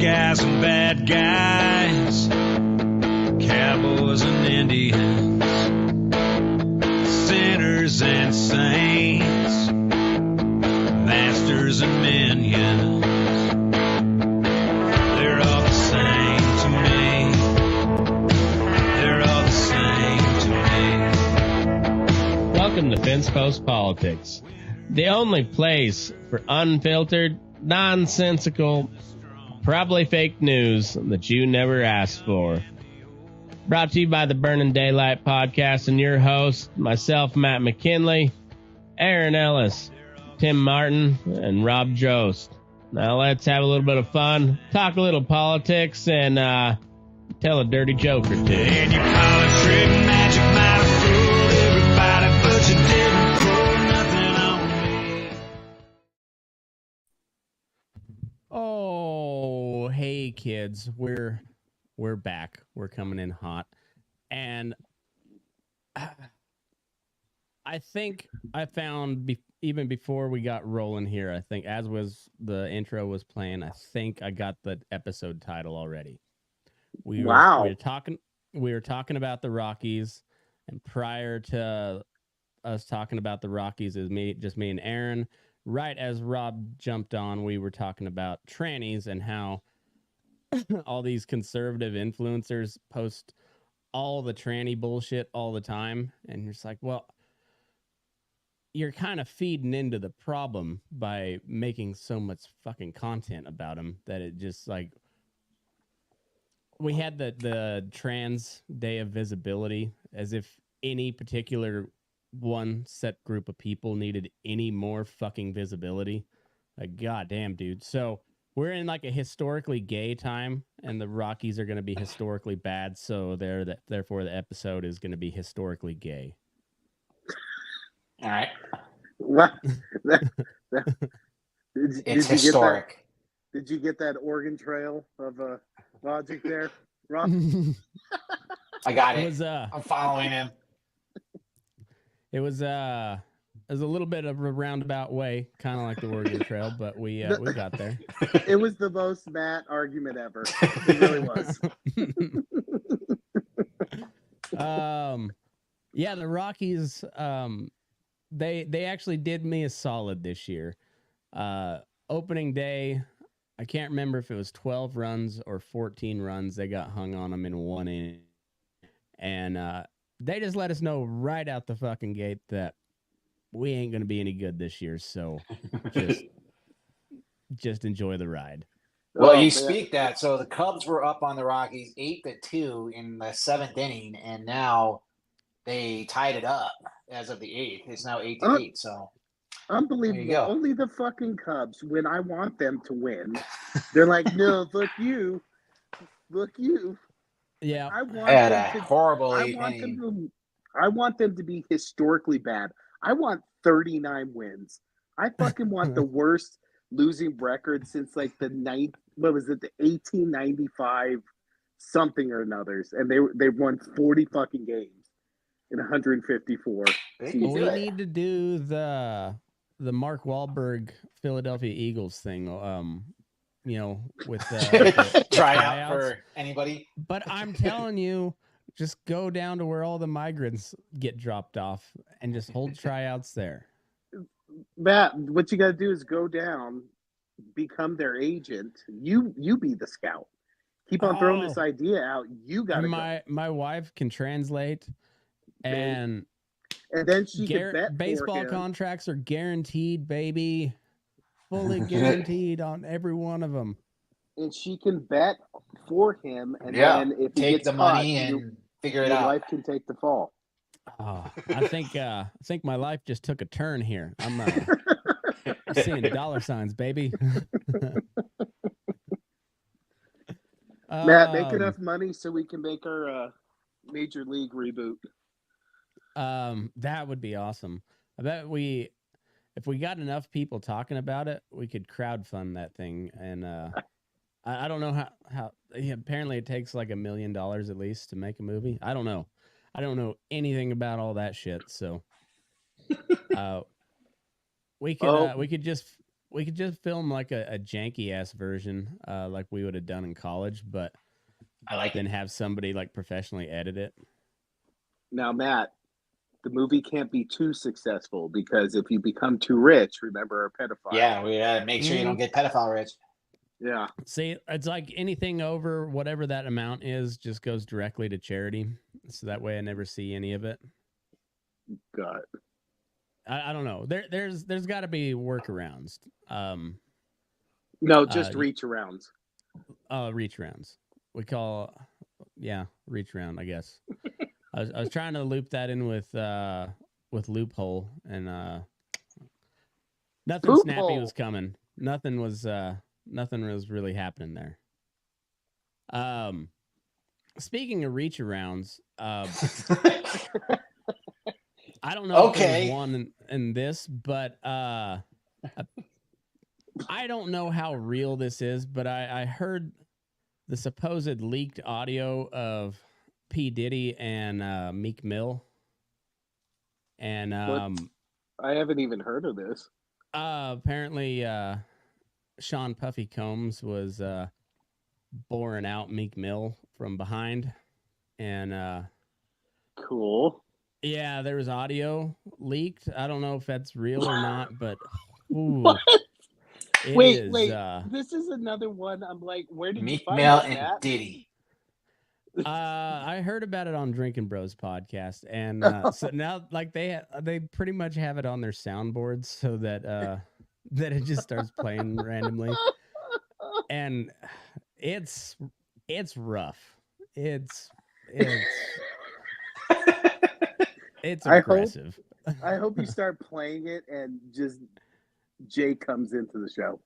guys and bad guys, cowboys and Indians, sinners and saints, masters and minions. They're all the same to me. They're all the same to me. Welcome to Fence Post Politics, the only place for unfiltered, nonsensical, probably fake news that you never asked for. Brought to you by the Burning Daylight Podcast and your host, myself, Matt McKinley, Aaron Ellis, Tim Martin, and Rob Drost. Now let's have a little bit of fun, talk a little politics, and tell a dirty joke or two. And your college trick magic might have fooled everybody, but you didn't pull nothing on me. Oh, hey kids, we're back. We're coming in hot, and I think I found even before we got rolling here, I think as was the intro was playing, I think I got the episode title already. We were talking about the Rockies, and prior to us talking about the Rockies, is me and Aaron. Right as Rob jumped on, we were talking about trannies and how all these conservative influencers post all the tranny bullshit all the time. And you're just like, well, you're kind of feeding into the problem by making so much fucking content about them that it just like, we had the trans day of visibility as if any particular one set group of people needed any more fucking visibility. Like, goddamn, dude. So we're in like a historically gay time, and the Rockies are going to be historically bad. So therefore, the episode is going to be historically gay. All right. What? It's historic. Did you get that Oregon Trail of logic there, Rob? I got it. I'm following him. It was a little bit of a roundabout way, kind of like the Oregon Trail, but we got there. It was the most Matt argument ever. It really was. Yeah, the Rockies, they actually did me a solid this year. Opening day, I can't remember if it was 12 runs or 14 runs. They got hung on them in one inning, and they just let us know right out the fucking gate that we ain't going to be any good this year. So just enjoy the ride. Well, you speak that. So the Cubs were up on the Rockies 8-2 in the 7th inning, and now they tied it up as of the 8th. It's now 8-8. So unbelievable. Only the fucking Cubs, when I want them to win, they're like, no, look you. Yeah, I want them to be historically bad. I want 39 wins. I fucking want the worst losing record since like the 1895 something or another's, and they won 40 fucking games in 154 seasons. We need to do the Mark Wahlberg Philadelphia Eagles thing. With the try out for anybody. But I'm telling you, just go down to where all the migrants get dropped off and just hold tryouts there. Matt, what you got to do is go down, become their agent. You be the scout. Keep on throwing this idea out. You got to My wife can translate, and then she can bet baseball contracts are guaranteed, baby. Fully guaranteed on every one of them. And she can bet for him, and then if he gets the money and figure it out, your wife can take the fall. Oh, I think my life just took a turn here. I'm seeing dollar signs, baby. Matt, make enough money so we can make our major league reboot. That would be awesome. I bet if we got enough people talking about it, we could crowdfund that thing. And I don't know how apparently it takes like $1 million at least to make a movie. I don't know. I don't know anything about all that shit. So we could just we could just film like a janky ass version, like we would have done in college, but I like then it. have somebody like professionally edit it. Now, Matt, the movie can't be too successful because if you become too rich, remember, a pedophile. Yeah, we gotta make sure you don't get pedophile rich. Yeah. See, it's like anything over whatever that amount is just goes directly to charity. So that way I never see any of it. God. I don't know. There's got to be workarounds. No, just reach arounds. Reach rounds. We call, reach round, I guess. I was trying to loop that in with loophole, and nothing Loophole. snappy was coming. Nothing was really happening there. Speaking of reach arounds, I don't know if there's one in this, but I don't know how real this is, but I heard the supposed leaked audio of P. Diddy and Meek Mill. And I haven't even heard of this. Apparently Sean Puffy Combs was boring out Meek Mill from behind. And cool. Yeah, there was audio leaked. I don't know if that's real or not, but what? Wait, this is another one. I'm like, where did Meek you find Mill that? and Diddy. I heard about it on Drinking Bros podcast, and so now like they pretty much have it on their soundboards so that that it just starts playing randomly, and it's rough. It's aggressive. I hope you start playing it and just Jay comes into the show.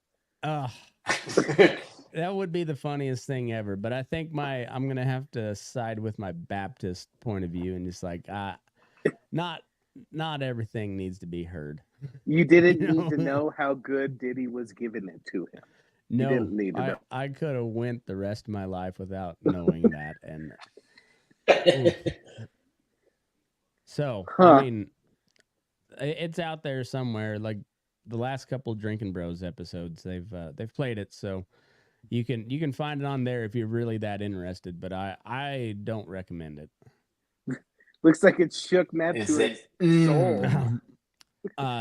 That would be the funniest thing ever. But I think I'm gonna have to side with my Baptist point of view and just like not everything needs to be heard. You didn't need to know how good Diddy was giving it to him. No, you didn't need to know. I could have went the rest of my life without knowing that. And so I mean, it's out there somewhere. Like the last couple of Drinking Bros episodes, they've played it, so you can find it on there if you're really that interested. But I don't recommend it. Looks like it shook Matt to his soul.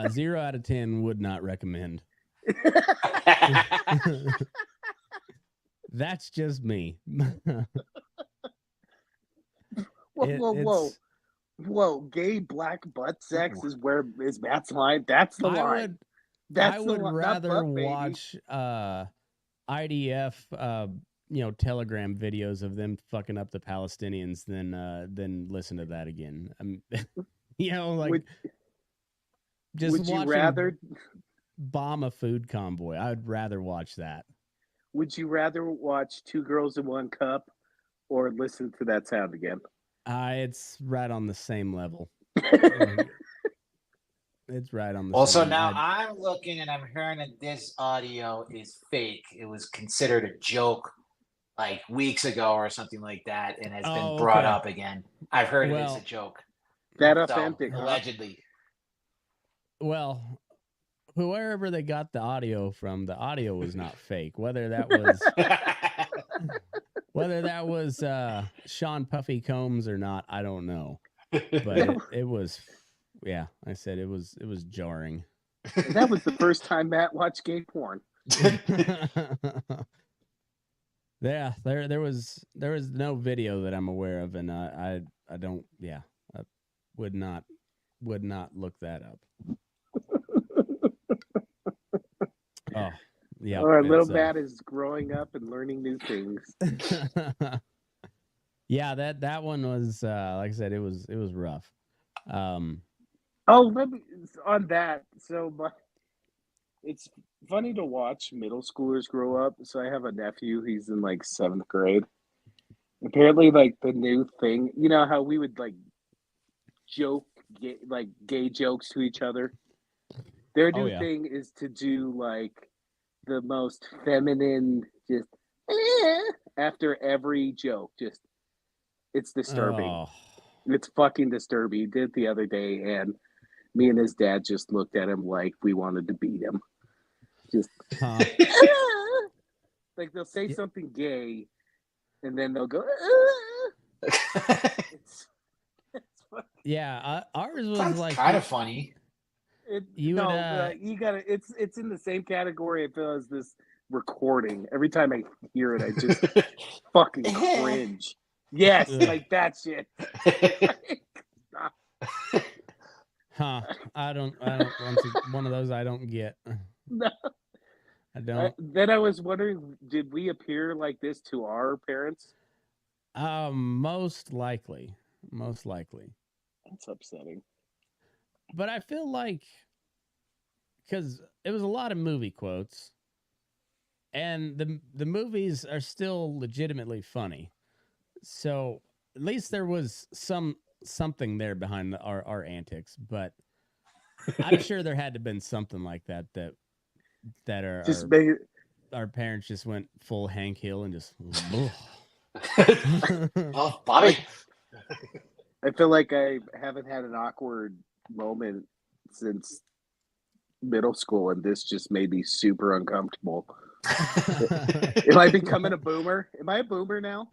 0 out of 10 would not recommend. That's just me. Whoa! Gay black butt sex is Matt's line. That's the line. I would rather watch IDF Telegram videos of them fucking up the Palestinians than listen to that again. Would you rather bomb a food convoy? I would rather watch that. Would you rather watch Two Girls in One Cup or listen to that sound again? It's right on the same level. It's right on the Well, same. so now I'm looking and I'm hearing that this audio is fake. It was considered a joke like weeks ago or something like that and has been brought up again. I've heard it is a joke. That authentic, allegedly. Well, whoever they got the audio from, the audio was not fake. Whether that was Sean Puffy Combs or not, I don't know. But it was, I said it was jarring. That was the first time Matt watched gay porn. Yeah, there was no video that I'm aware of, and I don't. Yeah, I would not look that up. Oh, yeah. Our little Matt is growing up and learning new things. Yeah, that one was like I said, it was rough. Let me on that. So it's funny to watch middle schoolers grow up. So I have a nephew. He's in like 7th grade. Apparently, like the new thing, you know how we would like joke gay jokes to each other. Their new thing is to do like the most feminine, just after every joke. Just it's disturbing. Oh. It's fucking disturbing. He did it the other day, and me and his dad just looked at him like we wanted to beat him. Just Huh. like they'll say something gay, and then they'll go. It's Yeah, ours was Sounds like kind of funny. You no, would, you gotta. It's in the same category. I feel as this recording. Every time I hear it, I just fucking cringe. Yes, Ugh. like that shit. huh? I don't. One of those I don't get. No. I don't. Then I was wondering, did we appear like this to our parents? Most likely. That's upsetting. But I feel like because it was a lot of movie quotes, and the movies are still legitimately funny. So at least there was something there behind our antics. But I'm sure there had to have been something like that Just our parents just went full Hank Hill and just. Oh, Bobby. I feel like I haven't had an awkward moment since middle school, and this just made me super uncomfortable. Am I becoming a boomer? Am I a boomer now?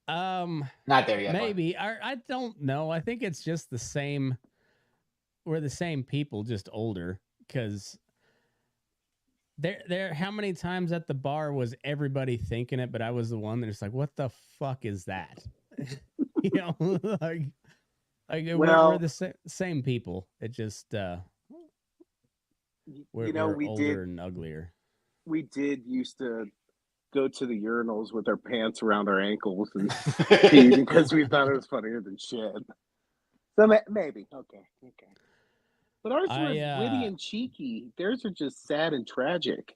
Not there yet. Maybe. I don't know. I think it's just the same. We're the same people, just older. Because there. How many times at the bar was everybody thinking it, but I was the one that's like, "What the fuck is that?" You know, like we're the same people. It just we're older and uglier. We did used to go to the urinals with our pants around our ankles and pee because we thought it was funnier than shit. So maybe okay. But ours were witty and cheeky. Theirs are just sad and tragic.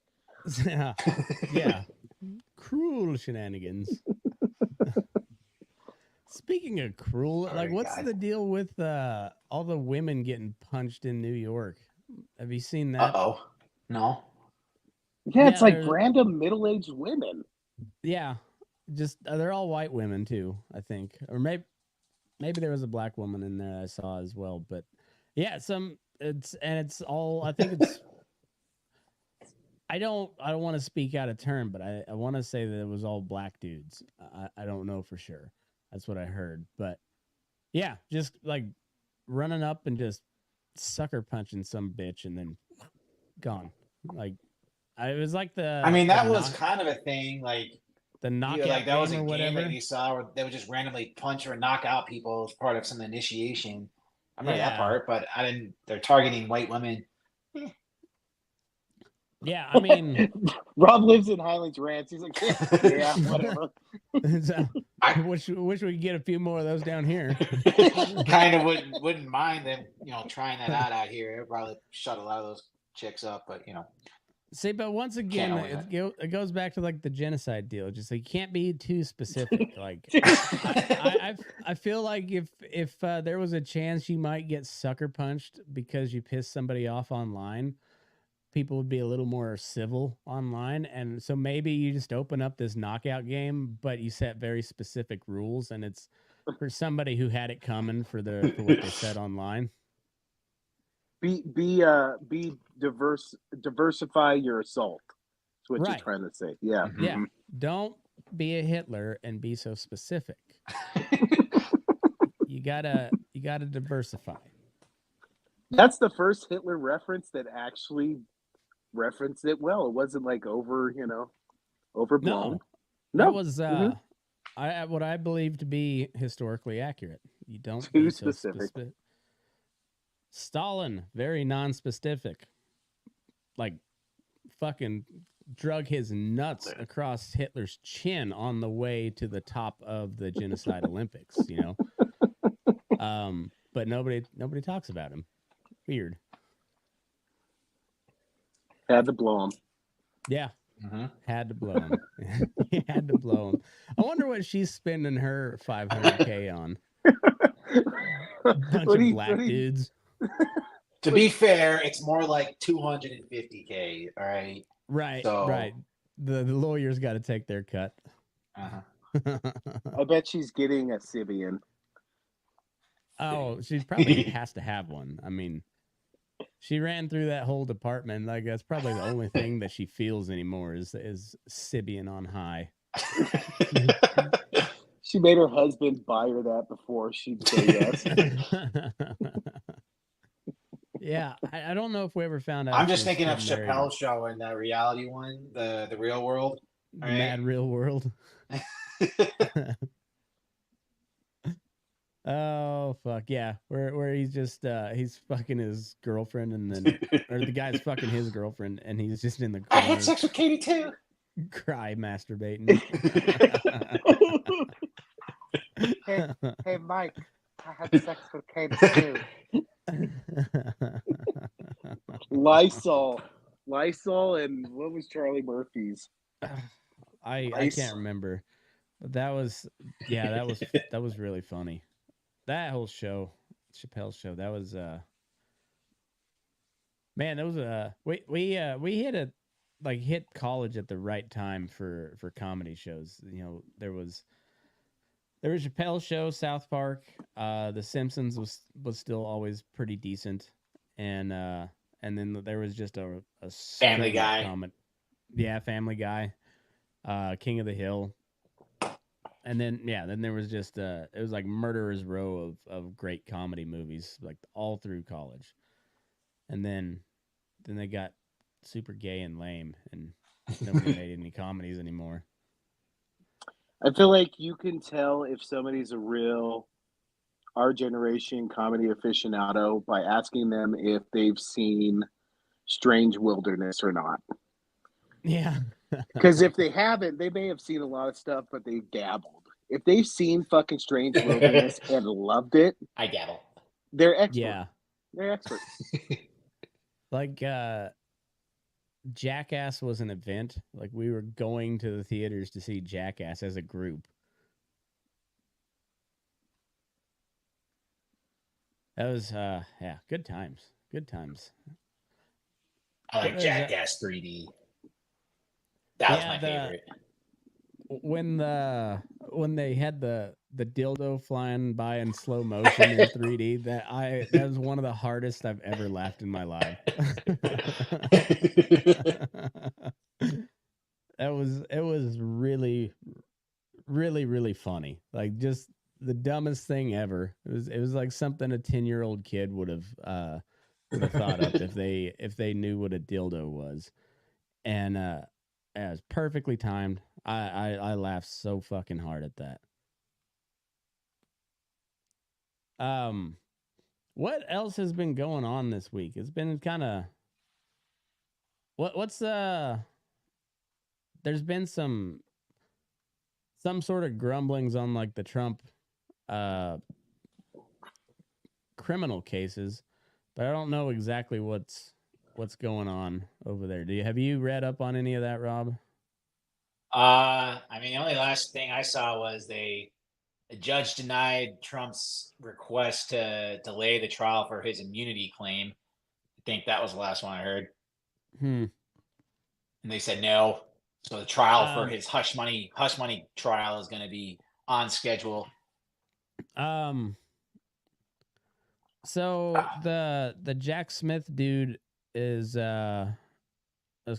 Yeah. Cruel shenanigans. Speaking of cruel, like what's the deal with all the women getting punched in New York? Have you seen that? Uh-oh. No. Yeah, it's like random middle-aged women. Yeah. Just they're all white women too, I think. Or maybe there was a black woman in there I saw as well, but yeah, it's all I think it's I don't want to speak out of turn, but I want to say that it was all black dudes. I don't know for sure. That's what I heard. But yeah, just like running up and just sucker punching some bitch and then gone. Like it was like that was kind of a thing, like the knockout like that was a game or whatever. game that you saw where they would just randomly punch or knock out people as part of some initiation. I remember that part, but I didn't. They're targeting white women. Yeah, I mean, Rob lives in Highlands Ranch. He's like, yeah, whatever. I wish we could get a few more of those down here. Kind of wouldn't mind them, trying that out here. It'd probably shut a lot of those chicks up, but See, but once again, it goes back to like the genocide deal. Just like you can't be too specific. Like I feel like if there was a chance you might get sucker punched because you pissed somebody off online, people would be a little more civil online. And so maybe you just open up this knockout game, but you set very specific rules, and it's for somebody who had it coming for what they said online. Be diversify your assault. That's what you're trying to say. Yeah. Mm-hmm. Yeah. Don't be a Hitler and be so specific. You gotta diversify. That's the first Hitler reference that actually referenced it well. It wasn't like overblown. No. That was what I believe to be historically accurate. You don't be so specific. Stalin, very non-specific. Like fucking drug his nuts across Hitler's chin on the way to the top of the genocide Olympics, but nobody talks about him. Weird. Had to blow him. Yeah. Had to blow him. He had to blow him. I wonder what she's spending her $500K on. Bunch of black dudes. To be fair, it's more like $250K. All right. Right. So, right. The lawyers got to take their cut. I bet she's getting a Sibian. Oh, she probably has to have one. I mean, She ran through that whole department. Like that's probably the only thing that she feels anymore is Sibian on high. She made her husband buy her that before she'd say yes. Yeah, I don't know if we ever found out. I'm she just was thinking of still married or- Chappelle's show and that reality one, the Real World. The Mad Real World. Oh fuck yeah, where he's just he's fucking his girlfriend and then or the guy's fucking his girlfriend and he's just in the I corner had sex with Katie too. cry masturbating. Hey, Mike, I had sex with Katie too. Lysol, and what was Charlie Murphy's? I can't remember, but that was really funny. That whole show, Chappelle's show, that was man, that was we hit college at the right time for comedy shows. You know, there was Chappelle's show, South Park, The Simpsons was still always pretty decent, and then there was just a Family Guy. Family Guy, King of the Hill. And then there was just it was like Murderer's Row of great comedy movies like all through college. And then they got super gay and lame and nobody made any comedies anymore. I feel like you can tell if somebody's a real our generation comedy aficionado by asking them if they've seen Strange Wilderness or not. Yeah. Because if they haven't, they may have seen a lot of stuff, but they've dabbled. If they've seen fucking Strange Wilderness and loved it, I dabble. They're experts. Yeah. They're experts. Like Jackass was an event. Like we were going to the theaters to see Jackass as a group. That was good times. Good times. I like Jackass 3D. That was my favorite. When they had the dildo flying by in slow motion in 3D, that was one of the hardest I've ever laughed in my life. It was really, really, really funny. Like just the dumbest thing ever. It was like something a 10-year-old kid would have thought up if they knew what a dildo was. And it was perfectly timed. I laughed so fucking hard at that. What else has been going on this week? It's been kind of what's there's been some sort of grumblings on like the Trump criminal cases, but I don't know exactly what's going on over there. Have you read up on any of that, Rob? I mean, the only last thing I saw was a judge denied Trump's request to delay the trial for his immunity claim. I think that was the last one I heard. And they said no. So the trial for his hush money trial is going to be on schedule. So the Jack Smith dude was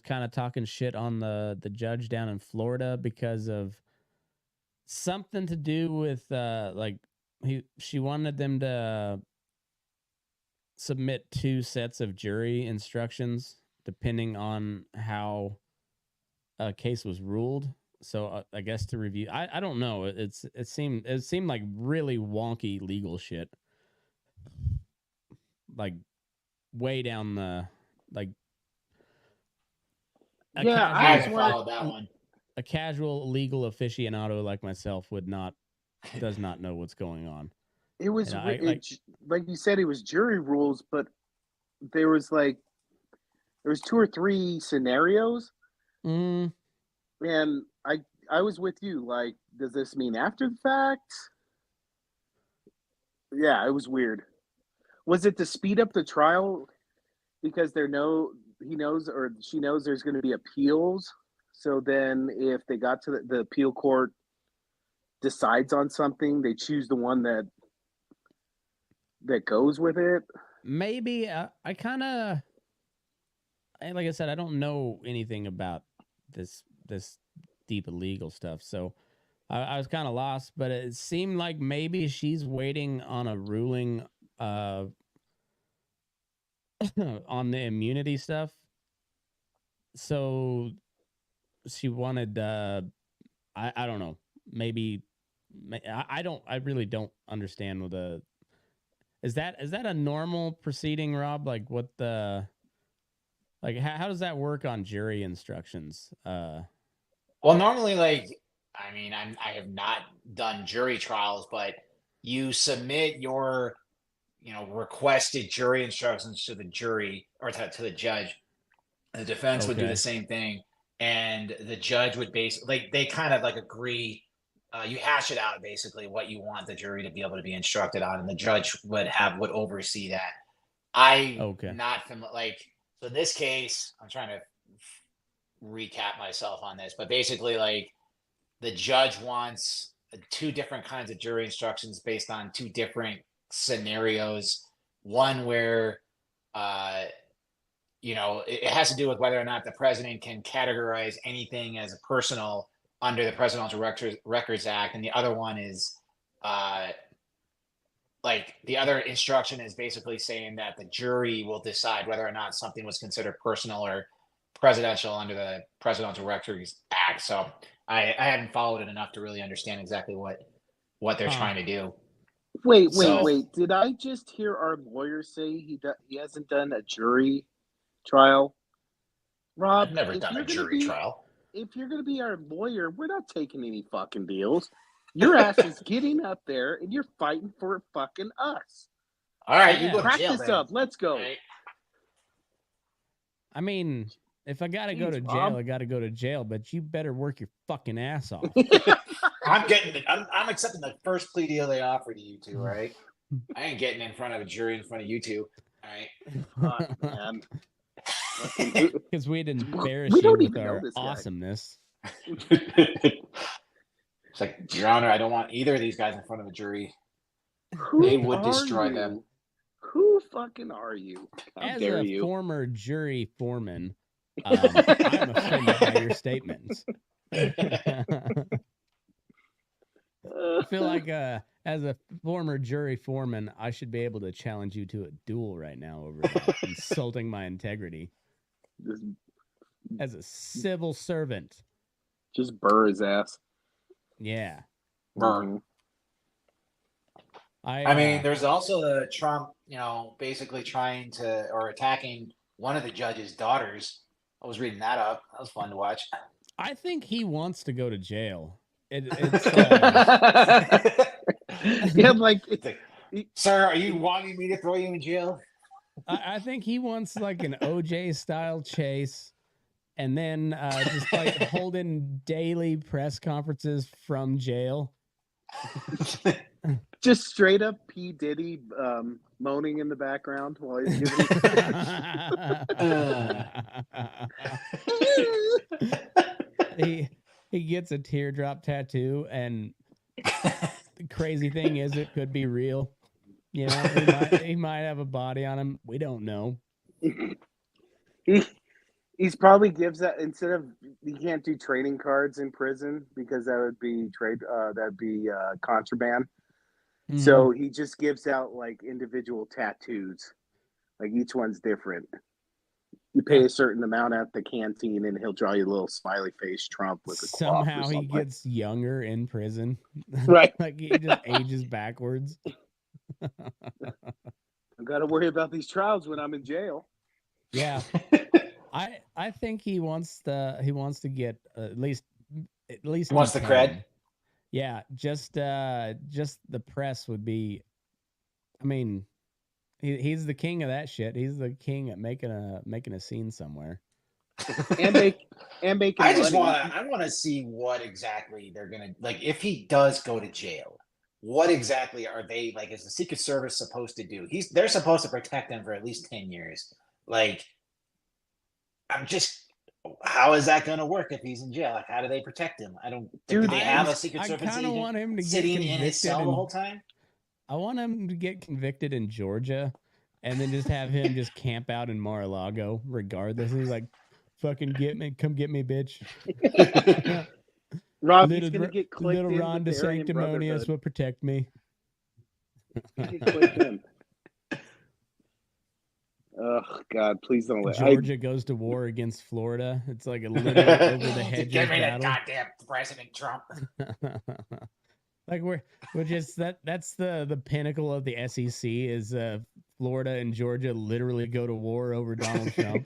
kind of talking shit on the judge down in Florida because of something to do with she wanted them to submit 2 sets of jury instructions depending on how a case was ruled. So I guess to review, I don't know. It seemed like really wonky legal shit. Like way down the like. I haven't followed that one. A casual legal aficionado like myself does not know what's going on. It was like you said, it was jury rules, but there was 2 or 3 scenarios, and I was with you. Like, does this mean after the fact? Yeah, it was weird. Was it to speed up the trial because he knows or she knows there's going to be appeals? So then if they got to the appeal court decides on something, they choose the one that goes with it. maybe I kind of, like I said, I don't know anything about this deep illegal stuff, so I was kind of lost. But it seemed like maybe she's waiting on a ruling on the immunity stuff. So she wanted I don't know, maybe I really don't understand what the is that a normal proceeding, Rob? Like what the like how does that work on jury instructions? Well, normally, like, I mean, I have not done jury trials, but you submit your, requested jury instructions to the jury or to the judge. The defense would do the Okay. same thing, and the judge would basically, they kind of like agree. You hash it out basically what you want the jury to be able to be instructed on, and the judge would oversee that. Okay. Not familiar. Like, so in this case, I'm trying to recap myself on this, but basically, like, the judge wants two different kinds of jury instructions based on two different scenarios. One where, it has to do with whether or not the president can categorize anything as a personal under the Presidential Records Act, and the other one is, like, the other instruction is basically saying that the jury will decide whether or not something was considered personal or presidential under the Presidential Records Act. So I haven't followed it enough to really understand exactly what they're trying to do. Wait. So- Did I just hear our lawyer say he hasn't done a jury trial? Rob, I've never if done you're a gonna jury be- trial. If you're going to be our lawyer, we're not taking any fucking deals. Your ass is getting up there and you're fighting for fucking us. All right, Yeah. you go to Crack jail this then. up. Let's go. All right. I mean, if I gotta go to Jeez, jail, Rob. I gotta go to jail. But you better work your fucking ass off. I'm accepting the first plea deal they offer to you two, right? I ain't getting in front of a jury in front of you two. All right. Fuck, man. Because we'd embarrass We you don't with even know our this guy. awesomeness. It's like, Your Honor, I don't want either of these guys in front of a jury. Who They would are destroy you? them. Who fucking are you? How As dare a you? former jury foreman, I'm offended by your statements. I feel like, as a former jury foreman, I should be able to challenge you to a duel right now over that, insulting my integrity as a civil servant. Just burr his ass. Yeah, Burn. I mean, there's also the Trump, basically trying to or attacking one of the judge's daughters. I was reading that up. That was fun to watch. I think he wants to go to jail. Yeah, like Sir, are you wanting me to throw you in jail? I think he wants like an OJ style chase, and then just like holding daily press conferences from jail. just straight up P. Diddy moaning in the background while he's giving he gets a teardrop tattoo, and the crazy thing is it could be real. He might have a body on him. We don't know. He's probably gives that instead of you can't do trading cards in prison because that would be contraband. Mm-hmm. So he just gives out like individual tattoos, like each one's different. You pay a certain amount at the canteen, and he'll draw you a little smiley face Trump with a cloth or Somehow he something. gets younger in prison. Right. Like he just ages backwards. I've got to worry about these trials when I'm in jail. Yeah. I think he wants to get at least He wants the cred. Yeah, just the press would be. I mean, he's the king of that shit. He's the king at making a scene somewhere. and making I just money. want to see what exactly they're gonna like. If he does go to jail, what exactly are they like? Is the Secret Service supposed to do? They're supposed to protect him for at least 10 years. Like, how is that going to work if he's in jail? Like, how do they protect him? Do they have a Secret Service agent want him to sitting get in his cell the whole time? I want him to get convicted in Georgia and then just have him just camp out in Mar-a-Lago regardless. He's like, fucking come get me, bitch. Rob, he's gonna get clicked little in Ron with the Aryan DeSanctimonious Brotherhood. will protect me. Get clicked in. Oh God, please don't let Georgia goes to war against Florida. It's like a literal over the hedges Give me that battle. goddamn President Trump. Like we're just that's the pinnacle of the SEC is Florida and Georgia literally go to war over Donald Trump.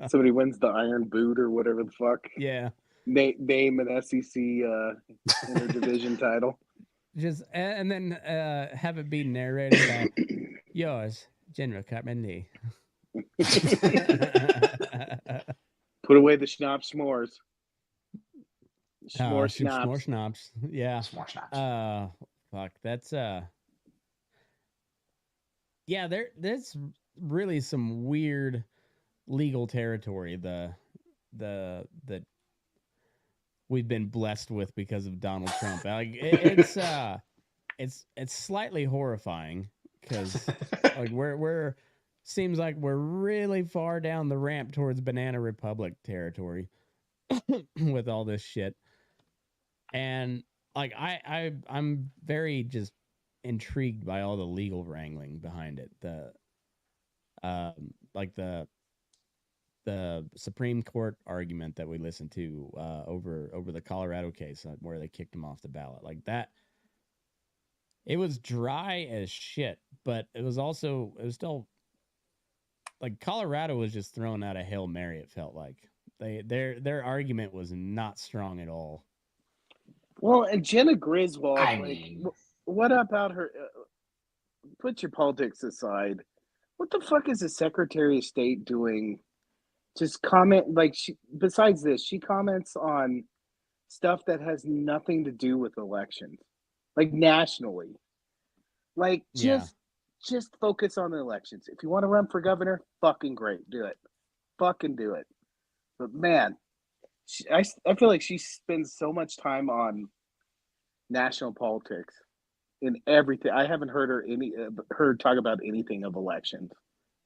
Somebody wins the Iron Boot or whatever the fuck. Yeah. Name an SEC interdivision title. Just and then have it be narrated by yours, General Carpenter. Put away the schnapps s'mores. More Schnapps. schnapps. Yeah. More schnapps. Fuck. That's yeah, there's really some weird legal territory that we've been blessed with because of Donald Trump. Like it's slightly horrifying because like we're seems like we're really far down the ramp towards Banana Republic territory with all this shit. And like I'm very just intrigued by all the legal wrangling behind it. The Supreme Court argument that we listened to over the Colorado case where they kicked him off the ballot, like that. It was dry as shit, but it was still like Colorado was just throwing out a Hail Mary. It felt like their argument was not strong at all. Well, and Jenna Griswold, I mean, what about her? Put your politics aside. What the fuck is the Secretary of State doing? Just comment like besides this, she comments on stuff that has nothing to do with elections, like nationally. Like just focus on the elections. If you want to run for governor, fucking great, do it. Fucking do it. But man, I feel like she spends so much time on national politics in everything. I haven't heard her talk about anything of elections,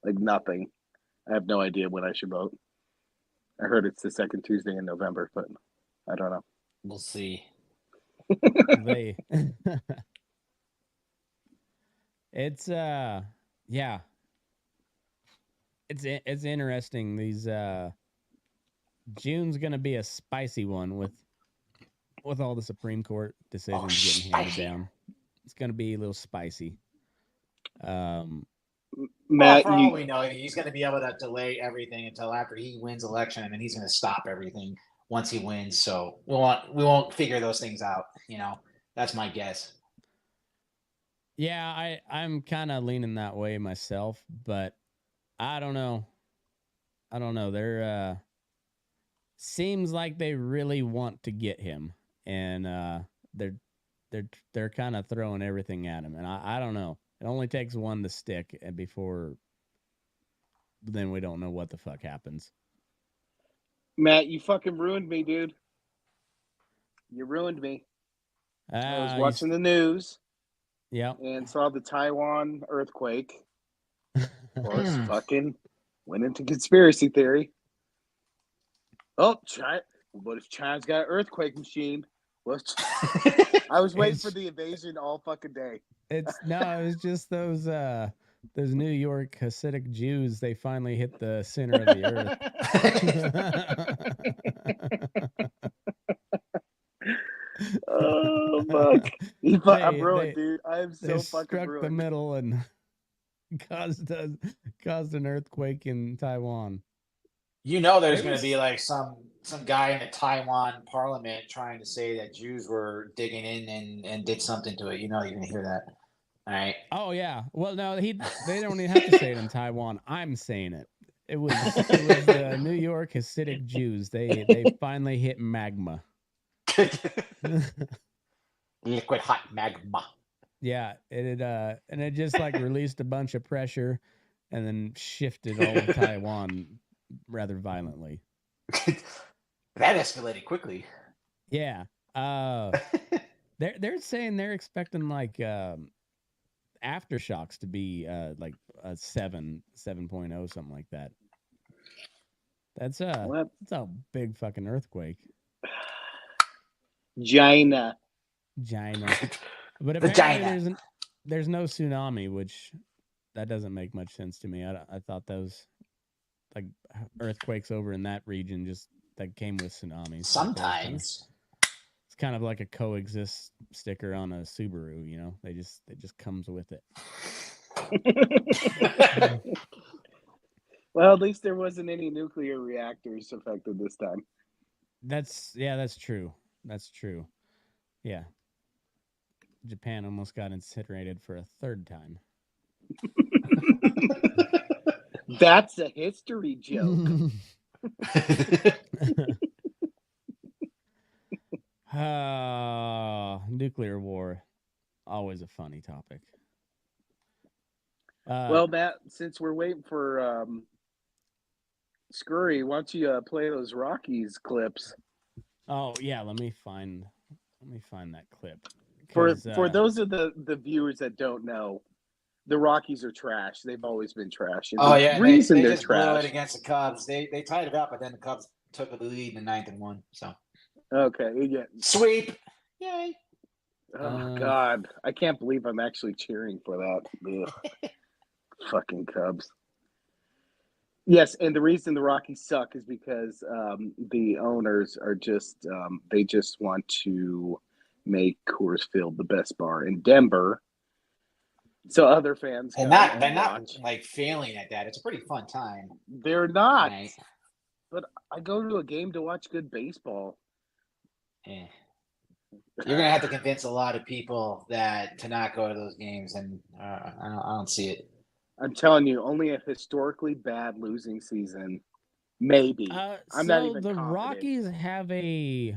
like nothing. I have no idea when I should vote. I heard it's the second Tuesday in November, but I don't know. We'll see. It's yeah. It's interesting. These June's gonna be a spicy one with all the Supreme Court decisions getting handed down. It's gonna be a little spicy. Matt, for all we know, he's going to be able to delay everything until after he wins election, and then he's going to stop everything once he wins. So we won't figure those things out. You know, that's my guess. Yeah, I'm kind of leaning that way myself, but I don't know. They're seems like they really want to get him, and they're kind of throwing everything at him, and I don't know. It only takes one to stick, and before then we don't know what the fuck happens. Matt, you fucking ruined me, dude. You ruined me. I was watching the news. Yeah. And saw the Taiwan earthquake. Of course, fucking went into conspiracy theory. Oh, China. What if China's got an earthquake machine? I was waiting for the invasion all fucking day. It was just those New York Hasidic Jews. They finally hit the center of the earth. Oh fuck! I'm ruined, dude. I am so fucking ruined. Struck the middle and caused an earthquake in Taiwan. You know, there's going to be like some guy in the Taiwan parliament trying to say that Jews were digging in and did something to it. You know, you're going to hear that. All right. Oh yeah. Well, no, they don't even have to say it in Taiwan. I'm saying it. It was the New York Hasidic Jews. They finally hit magma. Liquid hot magma. Yeah, it just like released a bunch of pressure and then shifted all of Taiwan rather violently. That escalated quickly. Yeah. They're saying they're expecting like aftershocks to be like a 7.0, something like that. That's a big fucking earthquake. China. But apparently there's no tsunami, which that doesn't make much sense to me. I thought those like earthquakes over in that region just that came with tsunamis. Sometimes it's kind of like a coexist sticker on a Subaru, you know. It just comes with it. Well, at least there wasn't any nuclear reactors affected this time. That's true. That's true. Yeah. Japan almost got incinerated for a third time. That's a history joke. Nuclear war, always a funny topic. Well, Matt, since we're waiting for Scurry, why don't you play those Rockies clips? Oh yeah, let me find that clip. For those of the viewers that don't know, the Rockies are trash. They've always been trash. Oh yeah, the reason they they're just blew trash. it against the Cubs. They tied it up, but then the Cubs took the lead in the 9th and won. So Okay, yeah. sweep. Yay. Oh God, I can't believe I'm actually cheering for that. Fucking Cubs. Yes, and the reason the Rockies suck is because the owners are just they just want to make Coors Field the best bar in Denver, so other fans And come they're not watch. like failing at that. It's a pretty fun time. They're not, Right? but I go to a game to watch good baseball. Yeah. You're gonna have to convince a lot of people to not go to those games, and I don't see it. I'm telling you, only a historically bad losing season, maybe. I'm not even the confident. Rockies have a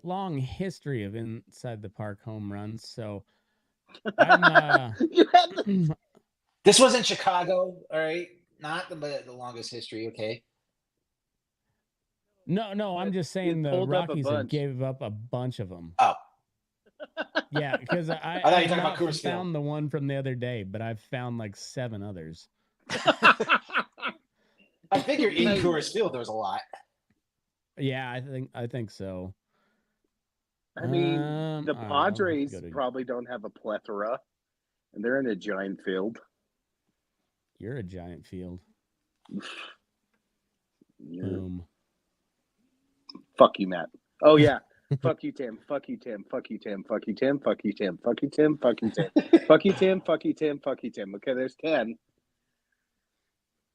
long history of inside the park home runs, so I'm You had This was in Chicago, all right? Not the longest history, okay? No, I'm just saying the pulled up a Rockies have bunch. gave up a bunch of them. Oh, Yeah, because thought you were I've talking about not Coors Field. found the one from the other day, but I've found like 7 others. I figure in Coors Field there was a lot. Yeah, I think so. I mean, the all right, Padres probably don't have a plethora, and they're in a giant field. You're a giant field. You're- Boom. Fuck you, Matt. Oh yeah. Fuck you, Tim. Fuck you, Tim. Fuck you, Tim. Fuck you, Tim. Fuck you, Tim. Fuck you, Tim. Fuck you, Tim. Fuck you, Tim. Fuck you, Tim. Fuck you, Tim. Okay, there's 10.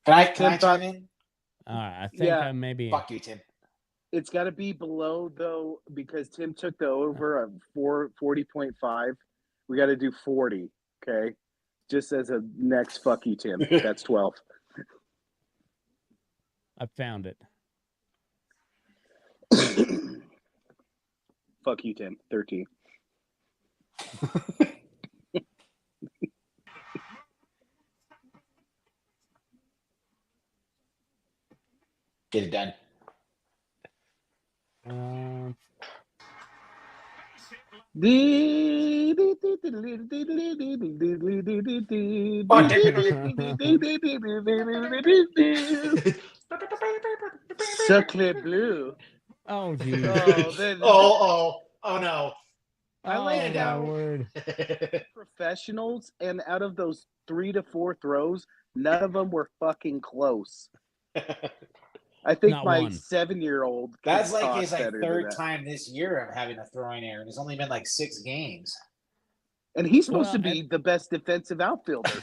Can I chime in? All right, I think I maybe. Fuck you, Tim. It's got to be below though, because Tim took the over of 40.5. We got to do 40. Okay, just as a next fuck you, Tim. That's 12. I found it. Fuck you, Tim. 13. Get it done. Sacre bleu. Oh, geez. Oh no. I like my how word. professionals, and out of those 3 to 4 throws, none of them were fucking close. I think Not my one. 7-year-old. That's like his third time this year of having a throwing error, and it's only been like 6 games. And he's supposed to be the best defensive outfielder.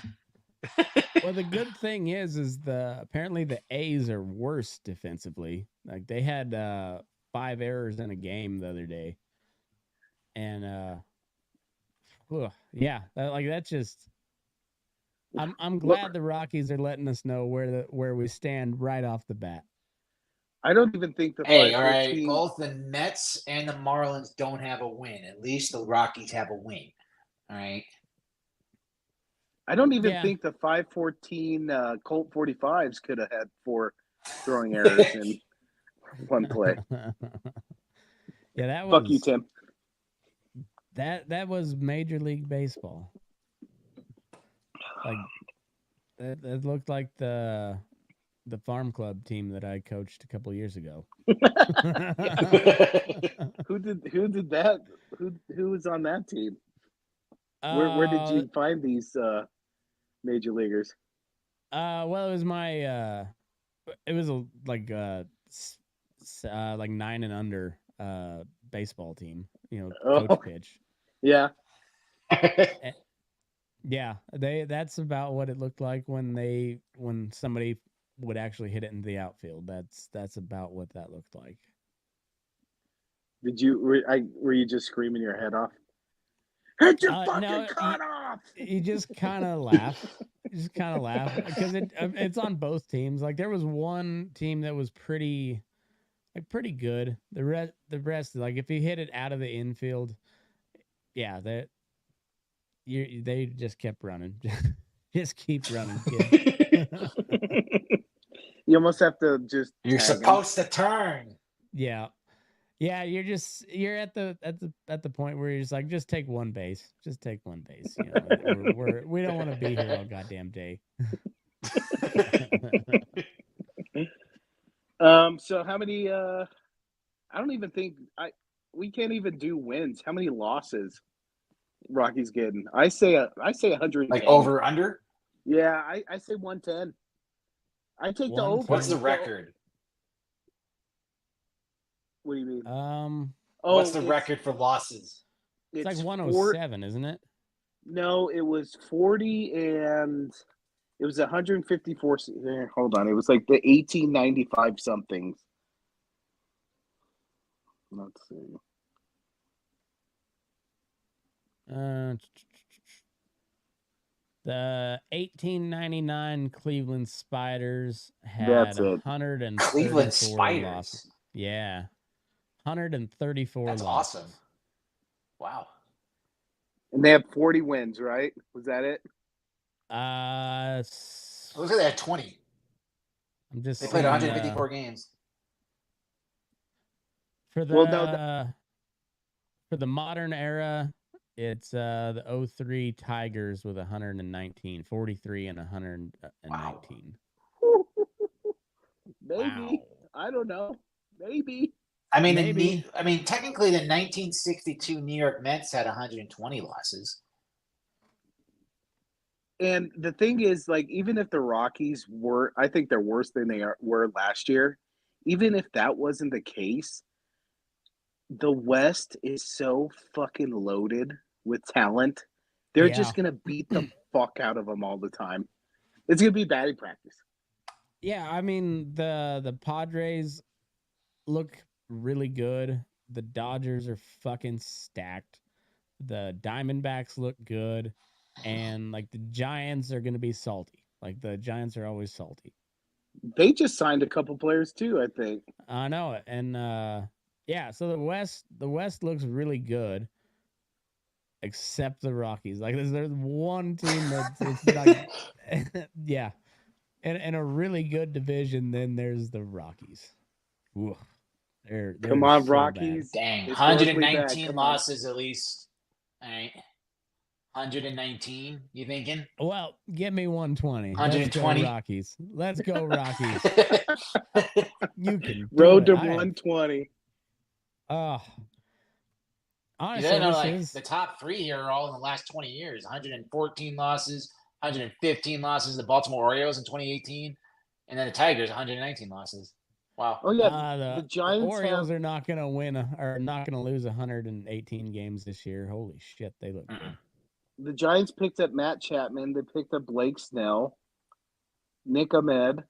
Well, the good thing is apparently the A's are worse defensively. Like they had 5 errors in a game the other day, and that's just. I'm glad the Rockies are letting us know where we stand right off the bat. I don't even think the Hey, all right. Both the Mets and the Marlins don't have a win. At least the Rockies have a win. All right. I don't even think the 514 Colt 45s could have had 4 throwing errors in one play. Yeah, that was. Fuck you, Tim. That was Major League Baseball. Like that looked like the farm club team that I coached a couple years ago. Who did that? Who was on that team? Where did you find these major leaguers? Well, it was my it was like 9 and under baseball team, coach pitch. Yeah. Yeah, that's about what it looked like when somebody would actually hit it into the outfield. That's about what that looked like. Were you just screaming your head off? Hit your fucking no, cut off! You just kind of laugh. You just kind of laugh because it's on both teams. Like there was one team that was pretty good. The rest, like if you hit it out of the infield, yeah, they just kept running. Just keep running, kid. You almost have to just. You're supposed to turn. Yeah, you're at the point where you're just like, just take one base. Just take one base. We don't want to be here all goddamn day. So how many? I don't even think we can't even do wins. How many losses? Rockies getting? I say 100. Like over under? Yeah, I say 110. I take the over. What's the record? What do you mean? What's the record for losses? It's like 107, isn't it? No, it was 40 and it was 154. Hold on, it was like the 1895 somethings. Let's see. The 1899 Cleveland Spiders had 134 Cleveland Spiders. losses. Yeah. 134 That's losses. awesome. Wow. And they have 40 wins, right? Was that it? Looks like they had 20. They played 154 games. For the for the modern era, it's the 03 Tigers with 119, 43 and 119. Wow. Maybe. Wow. I don't know. Maybe. I mean, technically, the 1962 New York Mets had 120 losses. And the thing is, like, even if the Rockies were, I think they're worse than they were last year. Even if that wasn't the case, the West is so fucking loaded with talent. They're just gonna beat the fuck out of them all the time. It's gonna be batting practice. Yeah, I mean the Padres look really good. The Dodgers are fucking stacked. The Diamondbacks look good. And like the Giants are going to be salty. Like the Giants are always salty. They just signed a couple players too, I think. I know it. And so the West looks really good. Except the Rockies. Like there's one team that's like yeah. In a really good division, then there's the Rockies. Ooh. They're Come on, so Rockies. bad. Dang, 119 losses at least. All right. 119, you thinking? Well, give me 120. 120 Rockies. Let's go Rockies. You can road to 120. Honestly, the top three here are all in the last 20 years. 114 losses, 115 loses. The Baltimore Orioles in 2018, and then the Tigers 119 losses. Wow. Oh yeah, the Giants. The Orioles are not going to win or not going to lose 118 games this year. Holy shit, they look good. The Giants picked up Matt Chapman. They picked up Blake Snell, Nick Ahmed.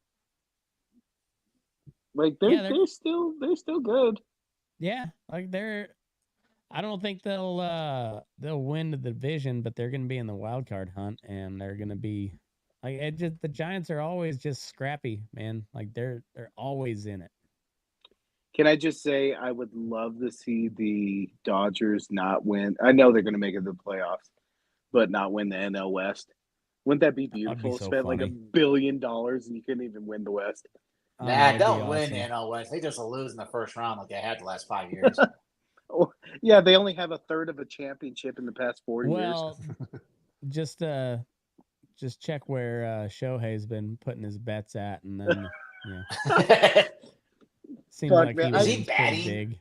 Like they're still good. Yeah, like I don't think they'll win the division, but they're going to be in the wild card hunt, and they're going to be like the Giants are always just scrappy, man. Like they're always in it. Can I just say I would love to see the Dodgers not win. I know they're going to make it to the playoffs, but not win the NL West. Wouldn't that be beautiful? So Spend funny. like $1 billion and you couldn't even win the West. Nah, they'll win the NL West. They just lose in the first round like they had the last 5 years. Yeah, they only have a third of a championship in the past 4 years. Well, just check where Shohei's been putting his bets at, and then seems Fuck, like man. he Is he wins pretty batting? big.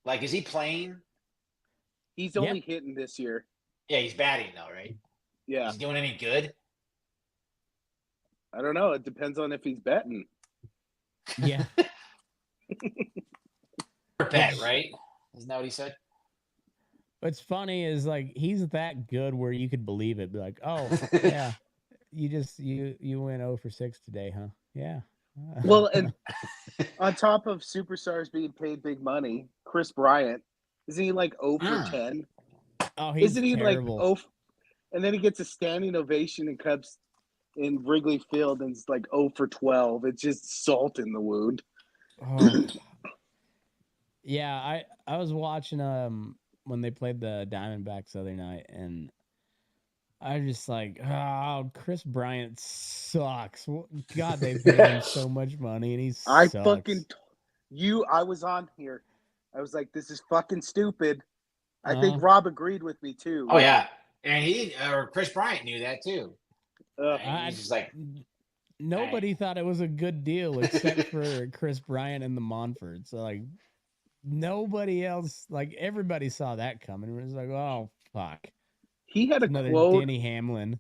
Like, is he playing? He's only hitting this year. Yeah, he's batting though, right? Yeah, He's doing any good? I don't know. It depends on if he's betting. Yeah. Bet, right? Isn't that what he said? What's funny is like he's that good where you could believe it. Be like, oh yeah, you went 0 for 6 today, huh? Yeah. Well, and on top of superstars being paid big money, Chris Bryant, isn't he like 0 for 10? Oh, he's Isn't he terrible. like 0? And then he gets a standing ovation in Cubs in Wrigley Field, and it's like 0 for 12. It's just salt in the wound. Oh. Yeah, I was watching when they played the Diamondbacks the other night, and I was just like, oh, Chris Bryant sucks. God, they paid him so much money, and he sucks. I was on here. I was like, this is fucking stupid. I think Rob agreed with me too. Oh yeah, and Chris Bryant knew that too. He's just like, nobody thought it was a good deal except for Chris Bryant and the Monforts. So like nobody else, like everybody saw that coming. It was like, oh fuck. He had another quote. Denny Hamlin.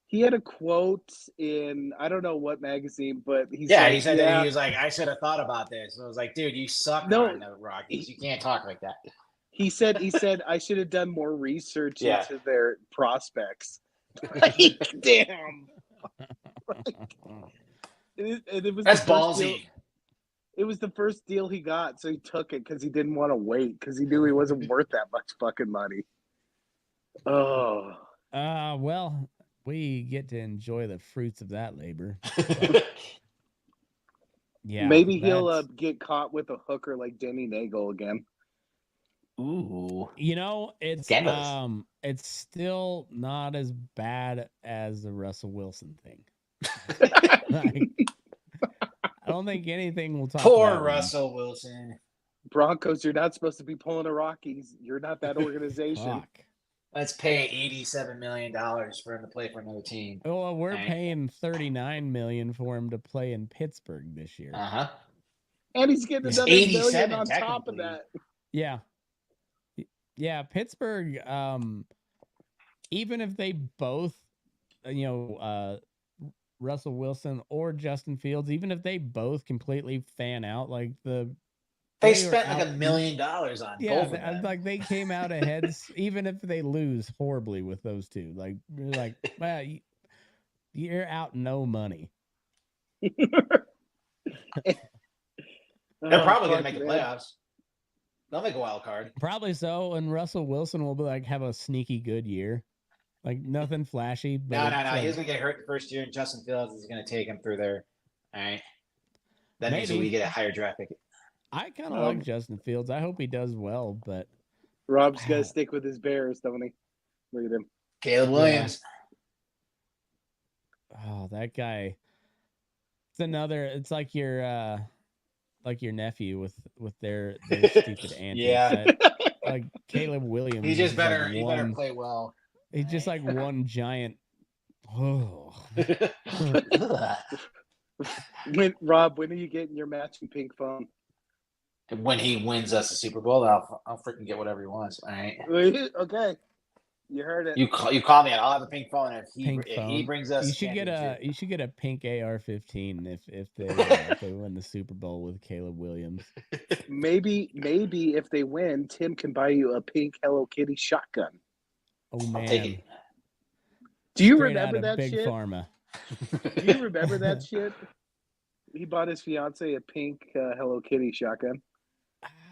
He had a quote in I don't know what magazine, but he said that he was like, I should have thought about this. I was like, dude, you suck on the Rockies. You can't talk like that. He said I should have done more research into their prospects. Like, damn. It was That's ballsy. It was the first deal he got, so he took it because he didn't want to wait because he knew he wasn't worth that much fucking money. Oh. Well, we get to enjoy the fruits of that labor. Yeah. Maybe he'll get caught with a hooker like Denny Nagel again. Ooh. You know, it's still not as bad as the Russell Wilson thing. Like, I don't think anything will talk Poor about Russell Wilson. Broncos, you're not supposed to be pulling a Rockies. You're not that organization. Fuck. Let's pay $87 million for him to play for another team. Well, we're paying $39 million for him to play in Pittsburgh this year. Uh-huh. And he's getting another million on top of that. Yeah. Yeah, Pittsburgh, even if they both, Russell Wilson or Justin Fields, even if they both completely fan out, like they spent like $1 million on both of them. Like they came out ahead, even if they lose horribly with those two. Like, well, you're out no money. They're probably going to make the playoffs. They'll make a wild card. Probably so, and Russell Wilson will be like have a sneaky good year. Like nothing flashy. But no. He's going to get hurt the first year, and Justin Fields is going to take him through there. All right. That means we get a higher draft pick. I kind of like Justin Fields. I hope he does well, but Rob's got to stick with his Bears, don't he? Look at him. Caleb Williams. Yeah. Oh, that guy. It's like your nephew with their stupid antics. Yeah. Like Caleb Williams. He just better play well. He's just like one giant. Oh. When are you getting your matching pink phone? When he wins us the Super Bowl, I'll freaking get whatever he wants. All right. Okay. You heard it. You call me. I'll have a pink phone if he brings us. You should get a pink AR-15 if they win the Super Bowl with Caleb Williams. Maybe if they win, Tim can buy you a pink Hello Kitty shotgun. Oh man. I'll take it. Do you Straight remember out of that Big shit? Pharma. Do you remember that shit? He bought his fiance a pink Hello Kitty shotgun.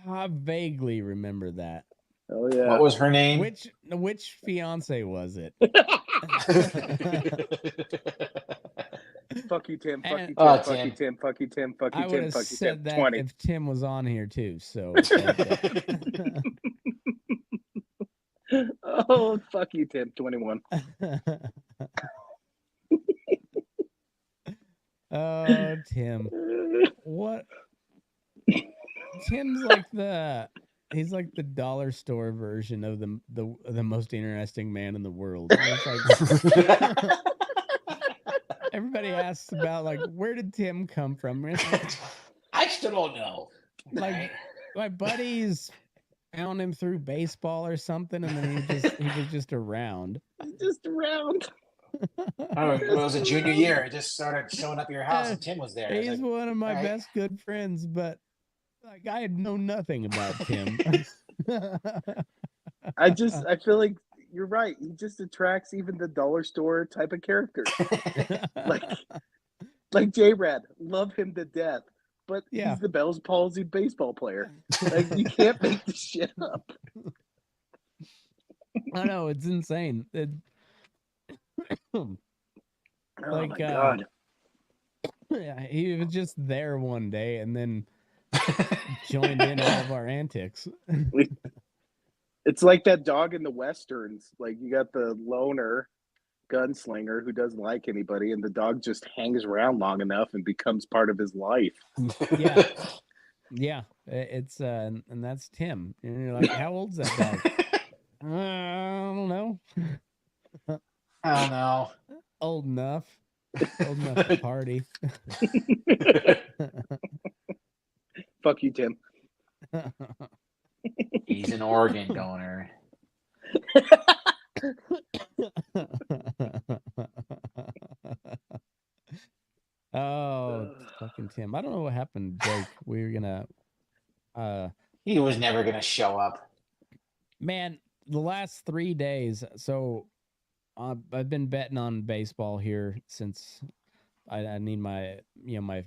I vaguely remember that. Oh yeah. What was her name? Which fiance was it? Fuck you, Tim. Fuck you, Tim. Oh, fuck you, Tim. Fuck you, Tim. Fuck you, I would Tim. have Fuck you, said Tim. that 20. if Tim was on here too. So. Oh, fuck you, Tim. 21. Oh, Tim. What? Tim's like he's like the dollar store version of the most interesting man in the world. It's like everybody asks about like where did Tim come from? It's like, I still don't know. like my buddies found him through baseball or something, and then he was just around. Just around. Oh, it was a junior year. It just started showing up at your house, and Tim was there. He's like, one of my all right. best good friends, but like I had known nothing about Tim. I feel like you're right. He just attracts even the dollar store type of character. like J-Rad, love him to death, but he's the Bell's palsy baseball player. Like you can't make this shit up. I know, it's insane. Oh my God. Yeah, he was just there one day and then joined in all of our antics. It's like that dog in the Westerns. Like you got the loner gunslinger who doesn't like anybody, and the dog just hangs around long enough and becomes part of his life. Yeah, it's and that's Tim. And you're like, how old's that dog? I don't know. I don't know. Old enough to party. Fuck you, Tim. He's an organ donor. Oh, fucking Tim. I don't know what happened to Jake. We were gonna He was never gonna show up. Man, the last 3 days, so I've been betting on baseball here since I need my my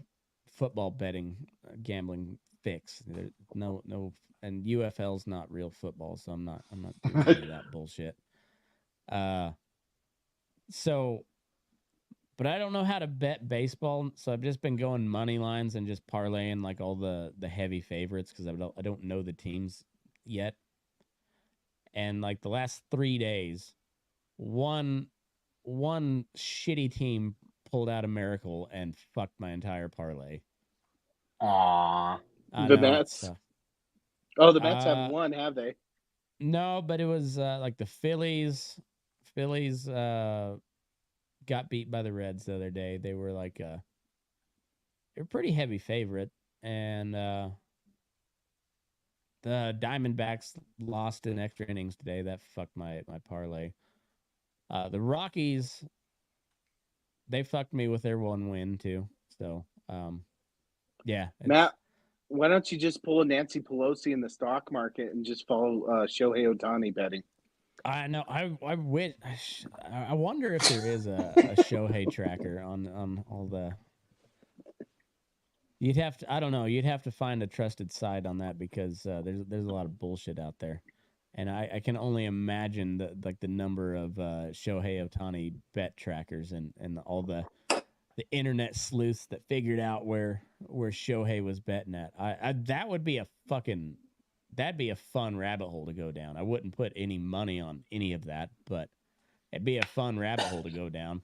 football betting gambling fix. There's no and UFL's not real football, so I'm not doing any of that bullshit. So but I don't know how to bet baseball, so I've just been going money lines and just parlaying like all the heavy favorites because I don't know the teams yet. And like the last 3 days, one shitty team pulled out a miracle and fucked my entire parlay. Aww. The Mets. Oh, the Mets haven't won, have they? No, but it was like the Phillies. Phillies got beat by the Reds the other day. They were like they're a pretty heavy favorite, and the Diamondbacks lost in extra innings today. That fucked my parlay. The Rockies, they fucked me with their one win too. So yeah. Matt, why don't you just pull a Nancy Pelosi in the stock market and just follow Shohei Ohtani betting? I know. I wonder if there is a Shohei tracker on all the. You'd have to. I don't know. You'd have to find a trusted site on that because there's a lot of bullshit out there, and I can only imagine the number of Shohei Ohtani bet trackers and all the internet sleuths that figured out where Shohei was betting at. That would be that'd be a fun rabbit hole to go down. I wouldn't put any money on any of that, but it'd be a fun rabbit hole to go down.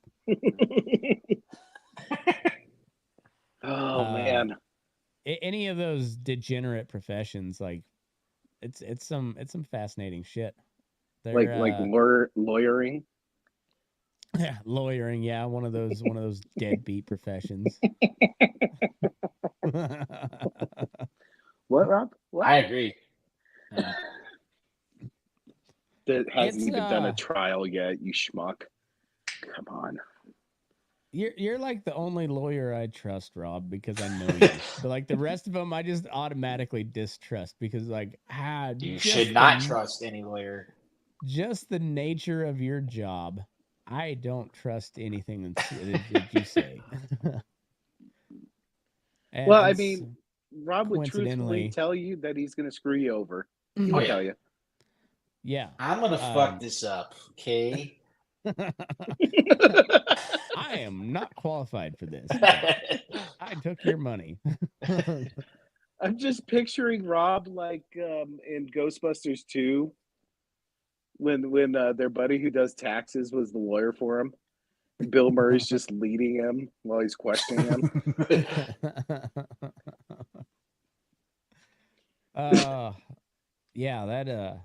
Oh man. Any of those degenerate professions, like it's some fascinating shit. They're, like lawyering. Yeah, lawyering. Yeah, one of those deadbeat professions. What, Rob? What? I agree. That hasn't even done a trial yet, you schmuck. Come on. You're like the only lawyer I trust, Rob, because I know you. But like the rest of them, I just automatically distrust because like you should not trust any lawyer. Just the nature of your job. I don't trust anything that you say. Well, I mean, Rob would truthfully tell you that he's going to screw you over. He will tell you. Yeah. I'm going to fuck this up, okay? I am not qualified for this. I took your money. I'm just picturing Rob like in Ghostbusters 2 when their buddy who does taxes was the lawyer for him. Bill Murray's just leading him while he's questioning him. yeah, that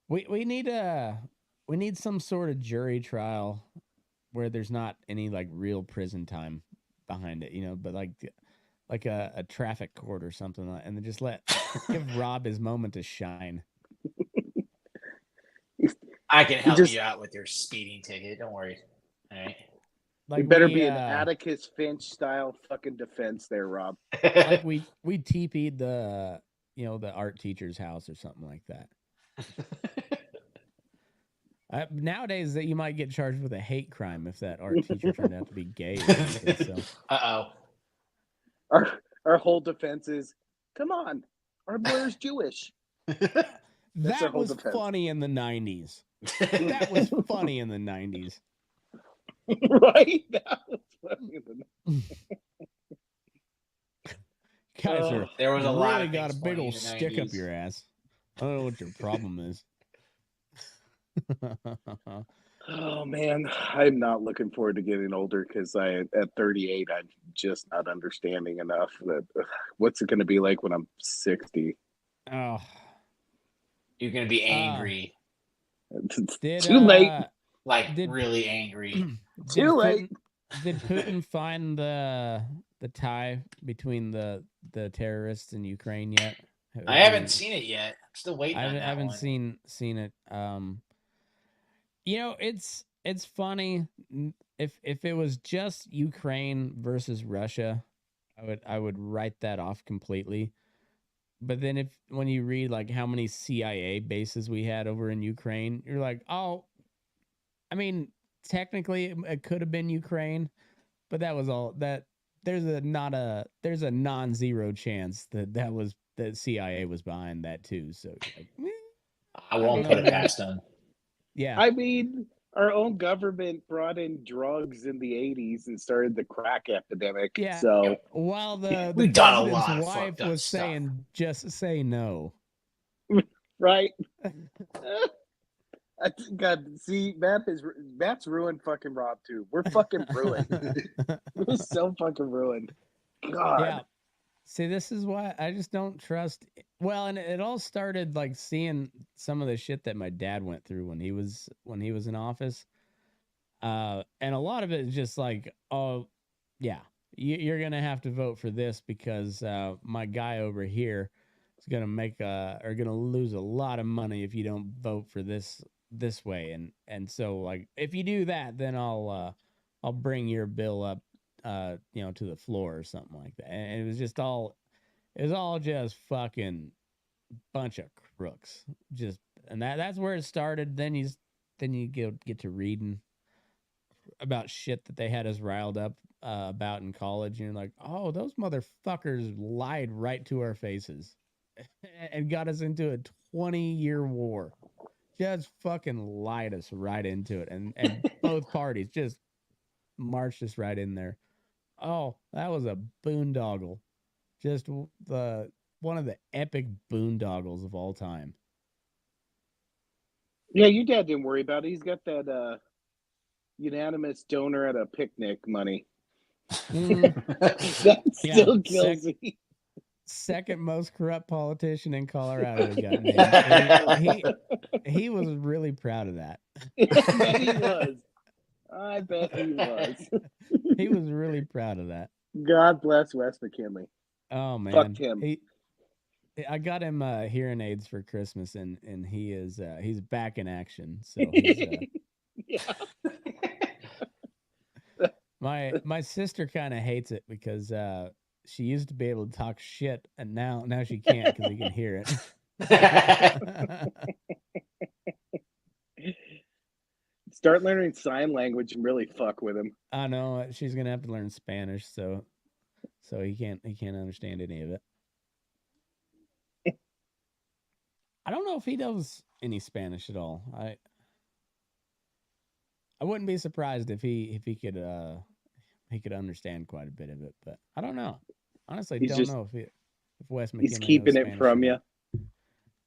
we need some sort of jury trial where there's not any like real prison time behind it, but like a traffic court or something like, and then just give Rob his moment to shine. I can help just- you out with your speeding ticket. Don't worry. All right. Like it better be an Atticus Finch style fucking defense there, Rob. Like we TP'd the the art teacher's house or something like that. Nowadays, that you might get charged with a hate crime if that art teacher turned out to be gay. So. Our whole defense is, come on, our lawyer's Jewish. That was funny in the 90s. That was funny in the 90s. Right? That was funny in the 90s. Guys there was a really lot of got a things big funny old in the stick 90s. up your ass. I don't know what your problem is. Oh man, I'm not looking forward to getting older because at 38, I'm just not understanding enough that what's it going to be like when I'm 60. Oh, you're gonna be angry. Too late. Like really angry. Too late. Did Putin find the tie between the terrorists in Ukraine yet? I haven't seen it yet. I'm still waiting. I haven't seen it. It's funny. If it was just Ukraine versus Russia, I would write that off completely. But then when you read like how many CIA bases we had over in Ukraine, you're like, oh, I mean, technically it could have been Ukraine, but that was all that. There's a non-zero chance that CIA was behind that too. So like, I won't put it past them. Yeah, I mean, our own government brought in drugs in the 80s and started the crack epidemic. Yeah. So while the We've done a president's lot of wife fucked up was stuff. saying, just say no. right. God, see, Matt's ruined fucking Rob too. We're fucking ruined. We're so fucking ruined. God. Yeah. See, this is why I just don't trust. Well, and it all started like seeing some of the shit that my dad went through when he was in office. And a lot of it is just like, oh, yeah, you're gonna have to vote for this because my guy over here is gonna lose a lot of money if you don't vote for this way. And so like if you do that, then I'll bring your bill up to the floor or something like that. And it was all just fucking bunch of crooks. And that's where it started. Then you get to reading about shit that they had us riled up about in college, and you're like, oh, those motherfuckers lied right to our faces and got us into a 20-year war. Just fucking lied us right into it, and both parties just marched us right in there. Oh, that was a boondoggle. Just one of the epic boondoggles of all time. Yeah, your dad didn't worry about it. He's got that unanimous donor at a picnic money. That still kills me. Second most corrupt politician in Colorado got named. He was really proud of that. I bet he was. He was really proud of that. God bless West McKinley. Oh man, fuck him. I got him hearing aids for Christmas, and he's back in action. So he's, yeah. My sister kind of hates it because she used to be able to talk shit, and now she can't because he can hear it. Start learning sign language and really fuck with him. I know she's gonna have to learn Spanish, so he can't understand any of it. I don't know if he knows any Spanish at all. I wouldn't be surprised if he could understand quite a bit of it, but I don't know. Honestly, don't know if Wes McKinley he's keeping knows it Spanish from you.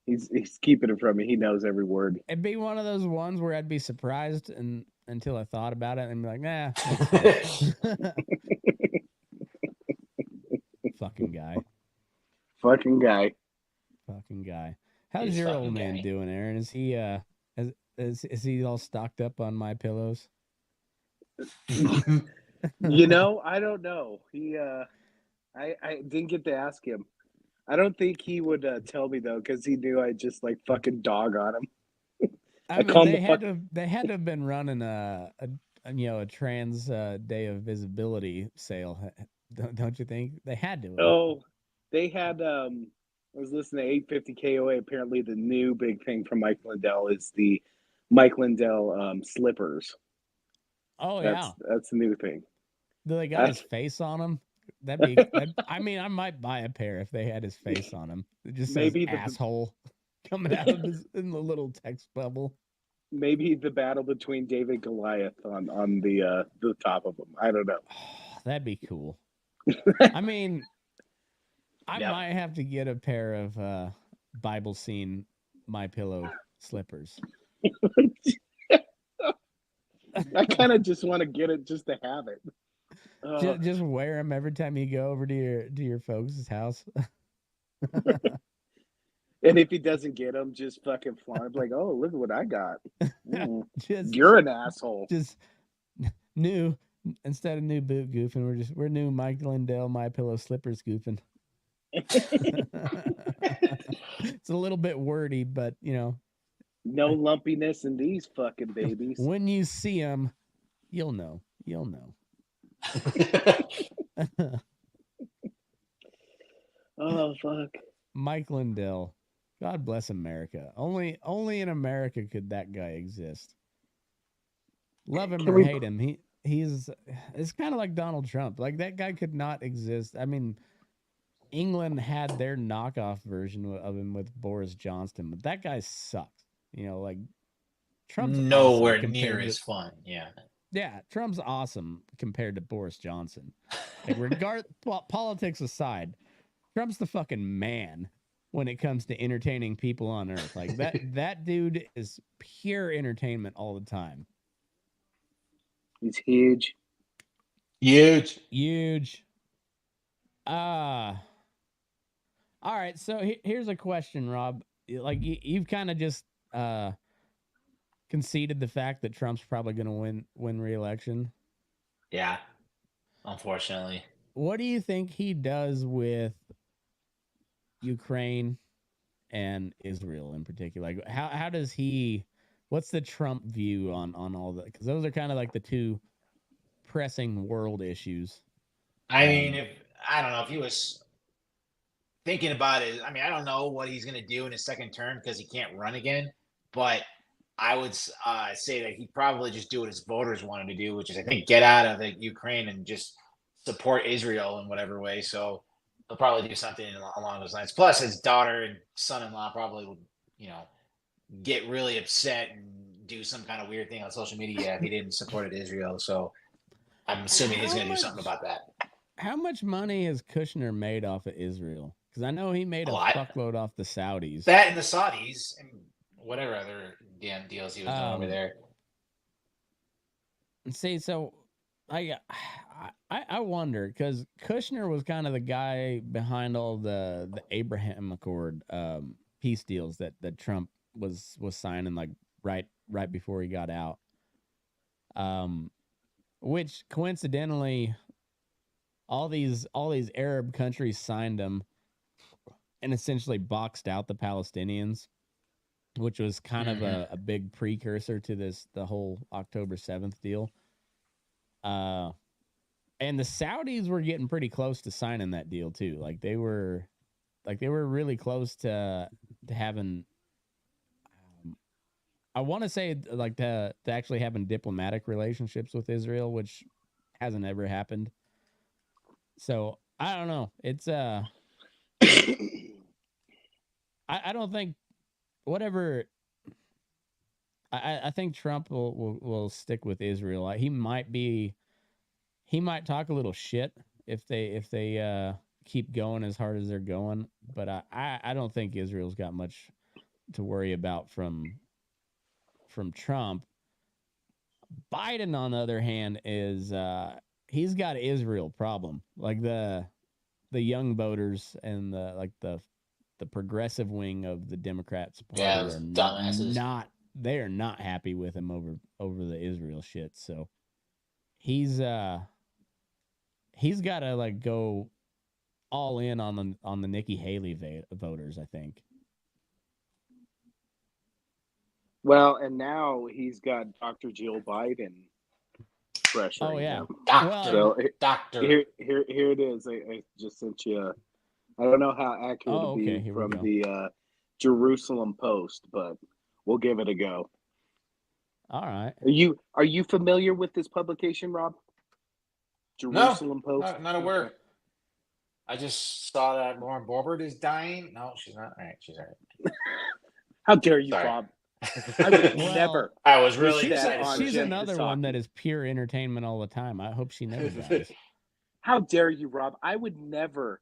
He's keeping it from you. He knows every word. It'd be one of those ones where I'd be surprised until I thought about it and be like, nah. Fucking guy. Fucking guy. fucking guy. How's This your fucking old man guy. doing, Aaron? Is he is he all stocked up on my pillows? I don't know. I didn't get to ask him. I don't think he would tell me though, because he knew I'd just like fucking dog on him. I I mean, call him the fuck. they had to have been running a trans day of visibility sale, don't you think? They had to have. Oh, they had. I was listening to 850 KOA. Apparently, the new big thing from Mike Lindell is the Mike Lindell slippers. Oh yeah, That's the new thing. do they got his face on them? I mean, I might buy a pair if they had his face on them. It just says Maybe the asshole coming out of his in the little text bubble. maybe the battle between David and Goliath on the top of them. I don't know. That'd be cool. I mean, I Yep. might have to get a pair of Bible scene My Pillow slippers. I kind of just want to get it just to have it. Just wear them every time you go over to your folks' house. And if he doesn't get them, just fucking flaunt like, oh, look at what I got. Just You're an asshole. just new instead of new boot goofing, we're new Mike Lindell My Pillow slippers goofing. It's a little bit wordy, but No lumpiness in these fucking babies. when you see them, you'll know. You'll know. Oh fuck. Mike Lindell. God bless America. Only in America could that guy exist. Love him Can or we- hate him, he's it's kind of like Donald Trump. Like that guy could not exist. I mean, England had their knockoff version of him with Boris Johnson, but that guy sucks. Like Trump's Nowhere awesome near compared as to, fun. Yeah. yeah, Trump's awesome compared to Boris Johnson. Like politics aside, Trump's the fucking man when it comes to entertaining people on earth. Like that dude is pure entertainment all the time. He's huge. Huge. All right, so here's a question, Rob. Like you've kind of just conceded the fact that Trump's probably going to win re-election. Yeah. Unfortunately. What do you think he does with Ukraine and Israel in particular? Like how does he? What's the Trump view on all that? Because those are kind of like the two pressing world issues. I mean, I don't know if he was thinking about it. I mean, I don't know what he's going to do in his second term because he can't run again. But I would say that he'd probably just do what his voters want him to do, which is, I think, get out of the Ukraine and just support Israel in whatever way. So he'll probably do something along those lines. Plus, his daughter and son-in-law probably would, get really upset and do some kind of weird thing on social media if he didn't support Israel. So I'm assuming he's going to do something about that. How much money has Kushner made off of Israel? Because I know he made a lot. fuckload off the Saudis. That and the Saudis and whatever other damn deals he was doing over there. See, so I wonder because Kushner was kind of the guy behind all the Abraham Accord peace deals that Trump was signing like right before he got out. Which coincidentally, all these Arab countries signed them and essentially boxed out the Palestinians, which was kind of a big precursor to the whole October 7th deal. And the Saudis were getting pretty close to signing that deal too. Like they were really close to having. I want to say like to actually having diplomatic relationships with Israel, which hasn't ever happened. So I don't know. It's I don't think whatever. I think Trump will stick with Israel. He might talk a little shit if they keep going as hard as they're going, but I don't think Israel's got much to worry about from Trump. Biden, on the other hand, is he's got an Israel problem. Like the young voters and the the progressive wing of the Democrats party Yeah, are those dumbasses. they are not happy with him over the Israel shit. So he's got to like go all in on the Nikki Haley voters, I think. Well, and now he's got Dr. Jill Biden pressuring Oh yeah. him. Doctor. So Doctor. here it is. I just sent you. I don't know how accurate it'll okay. be Here from we the Jerusalem Post, but we'll give it a go. All right. Are you familiar with this publication, Rob? Jerusalem Post. Not aware. I just saw that Lauren Boebert is dying. No, she's not. All right, she's all right. How dare you, Sorry. Bob? I would Well, never. I was really She's excited. on She's Jen another Psaki. one that is pure entertainment all the time. I hope she never dies. How dare you, Rob? I would never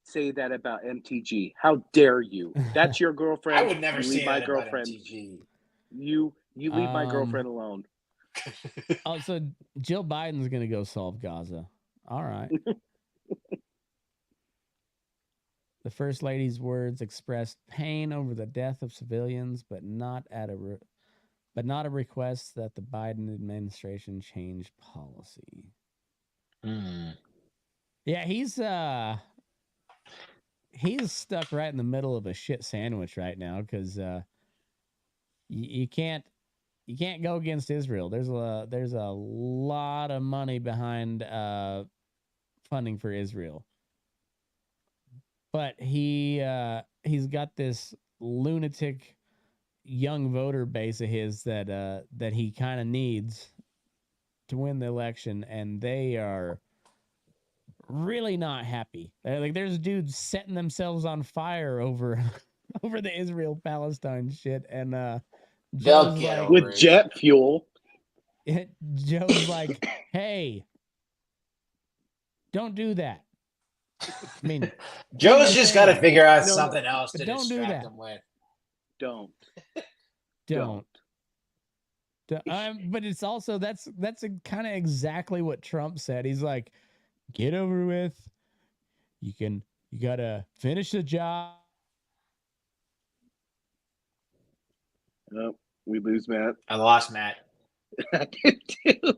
say that about MTG. How dare you? That's your girlfriend. I would never You say leave my that girlfriend. about MTG. You leave my girlfriend alone. Oh, so Jill Biden's gonna go solve Gaza. All right. The First Lady's words expressed pain over the death of civilians, but not a request that the Biden administration change policy. Yeah, he's stuck right in the middle of a shit sandwich right now because you can't go against Israel. There's a lot of money behind funding for Israel. But he's got this lunatic young voter base of his that he kind of needs to win the election, and they are really not happy. Like there's dudes setting themselves on fire over the Israel Palestine shit, and They'll Joe's get like, over With it. jet fuel. Joe's like, hey, don't do that. I mean, Joe's just got to figure out No, something else to don't do distract that. him with. Don't. But it's also that's kind of exactly what Trump said. He's like, get over with. You gotta finish the job. Oh, we lose Matt. I lost Matt. I did too.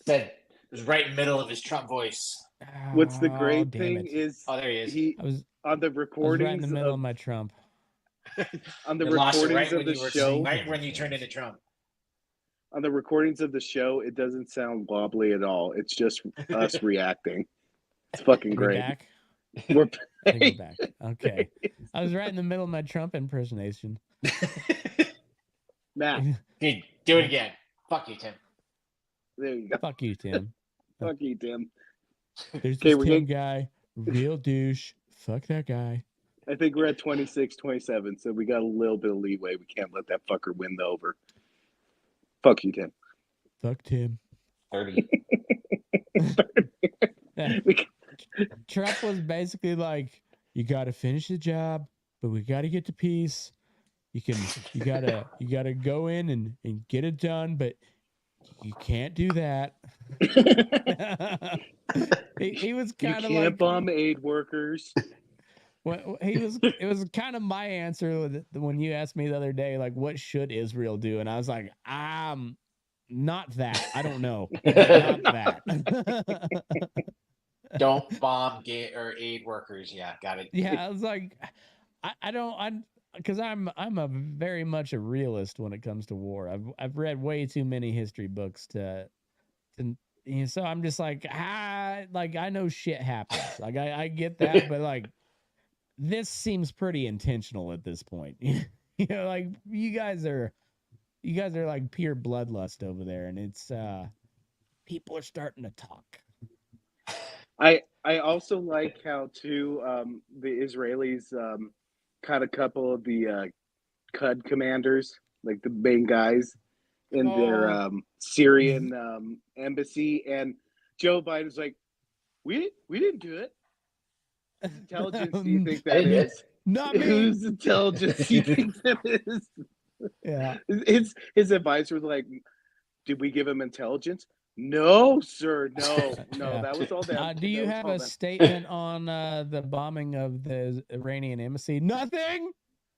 Said it was right in the middle of his Trump voice. What's the Oh, great damn thing it. is Oh, there he is. he I was on the right in recordings the middle of of my Trump. on the You lost it recordings right of when the you were show. right when you turned into Trump. On the recordings of the show, it doesn't sound wobbly at all. It's just us reacting. It's fucking We're great. back. We're I think we're back. Okay. I was right in the middle of my Trump impersonation. Matt. Dude, do it again. Fuck you, Tim. There you go. Fuck you, Tim. Fuck you, Tim. There's Okay, this we're Tim getting- guy, real douche. Fuck that guy. I think we're at 26, 27, so we got a little bit of leeway. We can't let that fucker win the over. Fuck you, Tim. Fuck Tim. 30. Yeah. Trump was basically like, you got to finish the job, but we got to get to peace. You gotta go in and get it done, but you can't do that. he was You kind of can't like bomb aid workers. it was kind of my answer when you asked me the other day, like, what should Israel do? And I was like, not that. I don't know. Not that. Don't bomb or aid workers. Yeah, got it. Yeah, I was like, because I'm a very much a realist when it comes to war. I've read way too many history books to so I'm just like, I know shit happens. Like I get that, but like this seems pretty intentional at this point. You know, like you guys are like pure bloodlust over there, and it's people are starting to talk. I also like how too the Israelis caught a couple of the CUD commanders, like the main guys in their Syrian embassy, and Joe Biden's like, we didn't do it. Whose intelligence do you think that is? Not me. Whose intelligence do you think that is? Yeah. His advisor was like, did we give him intelligence? No, sir. No. Yeah. That was all that. Do you that was have all a that. statement on the bombing of the Iranian embassy? Nothing.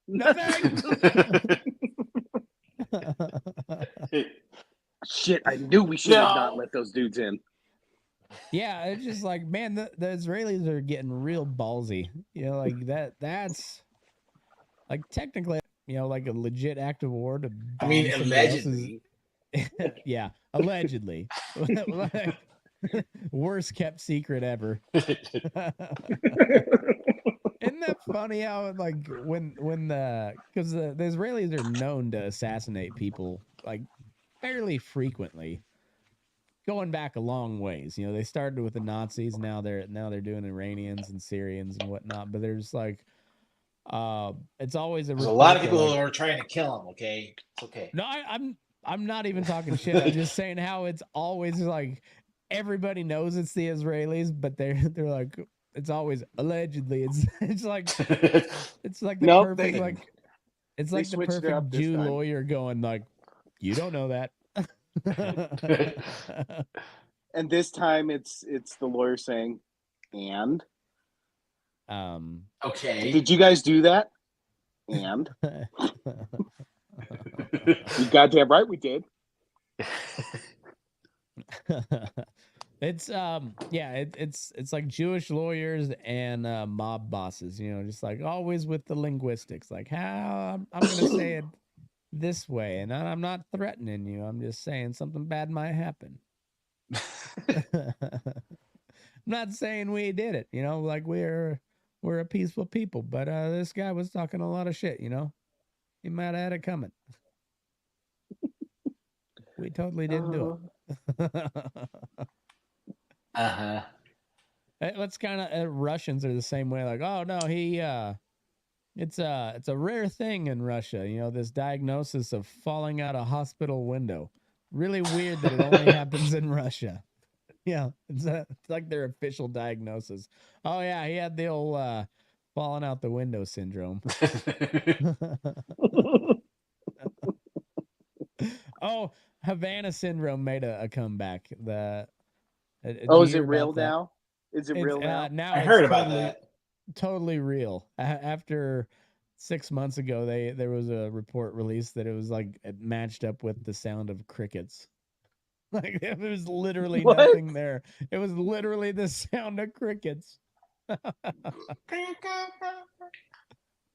Nothing. Shit, I knew we should have not let those dudes in. Yeah, it's just like, man, the Israelis are getting real ballsy. You know, like that's like technically, you know, like a legit act of war to bomb I mean, somebody else's. allegedly. Yeah, allegedly. Worst kept secret ever. Isn't that funny how like when the because the Israelis are known to assassinate people like fairly frequently, going back a long ways. You know, they started with the Nazis, now they're doing Iranians and Syrians and whatnot. But there's like, it's always a There's a lot of report that, people like, who are trying to kill him. Okay, it's okay. no, I'm not even talking shit. I'm just saying how it's always like everybody knows it's the Israelis, but they're like it's always allegedly. It's like the Nope, perfect they- like it's they like the switched it perfect up this Jew time. lawyer going like, you don't know that. And this time it's the lawyer saying, and Okay. did you guys do that? And you goddamn right we did. It's it's like Jewish lawyers and mob bosses, you know, just like always with the linguistics, like how I'm gonna say it this way, and I'm not threatening you. I'm just saying something bad might happen. I'm not saying we did it, you know, like we're a peaceful people, but this guy was talking a lot of shit, you know. He might have had it coming. We totally didn't do it. Uh-huh. That's kind of Russians are the same way. Like, oh no, it's a rare thing in Russia. You know, this diagnosis of falling out a hospital window. Really weird that it only happens in Russia. Yeah, it's like their official diagnosis. Oh yeah, he had the old falling out the window syndrome. Oh, Havana syndrome made a comeback. Oh, is it real now? Is it It's, real now? now I it's heard about totally, that. totally real. After 6 months ago, there was a report released that it was like it matched up with the sound of crickets. Like there was literally What? nothing there. It was literally the sound of crickets. I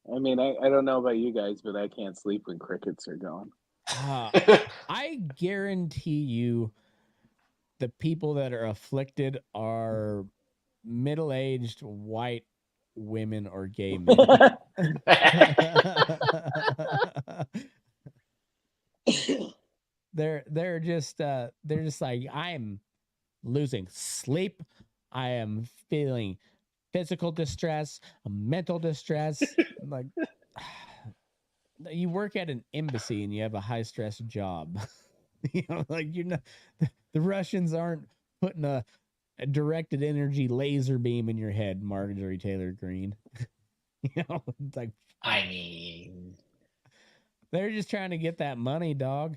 mean, I don't know about you guys, but I can't sleep when crickets are going. I guarantee you the people that are afflicted are middle-aged white women or gay men. they're just like, I'm losing sleep. I am feeling physical distress, mental distress. Like, you work at an embassy and you have a high stress job. You know, like you're not. The Russians aren't putting a directed energy laser beam in your head, Marjorie Taylor Greene. You know, it's like, I mean, they're just trying to get that money, dog.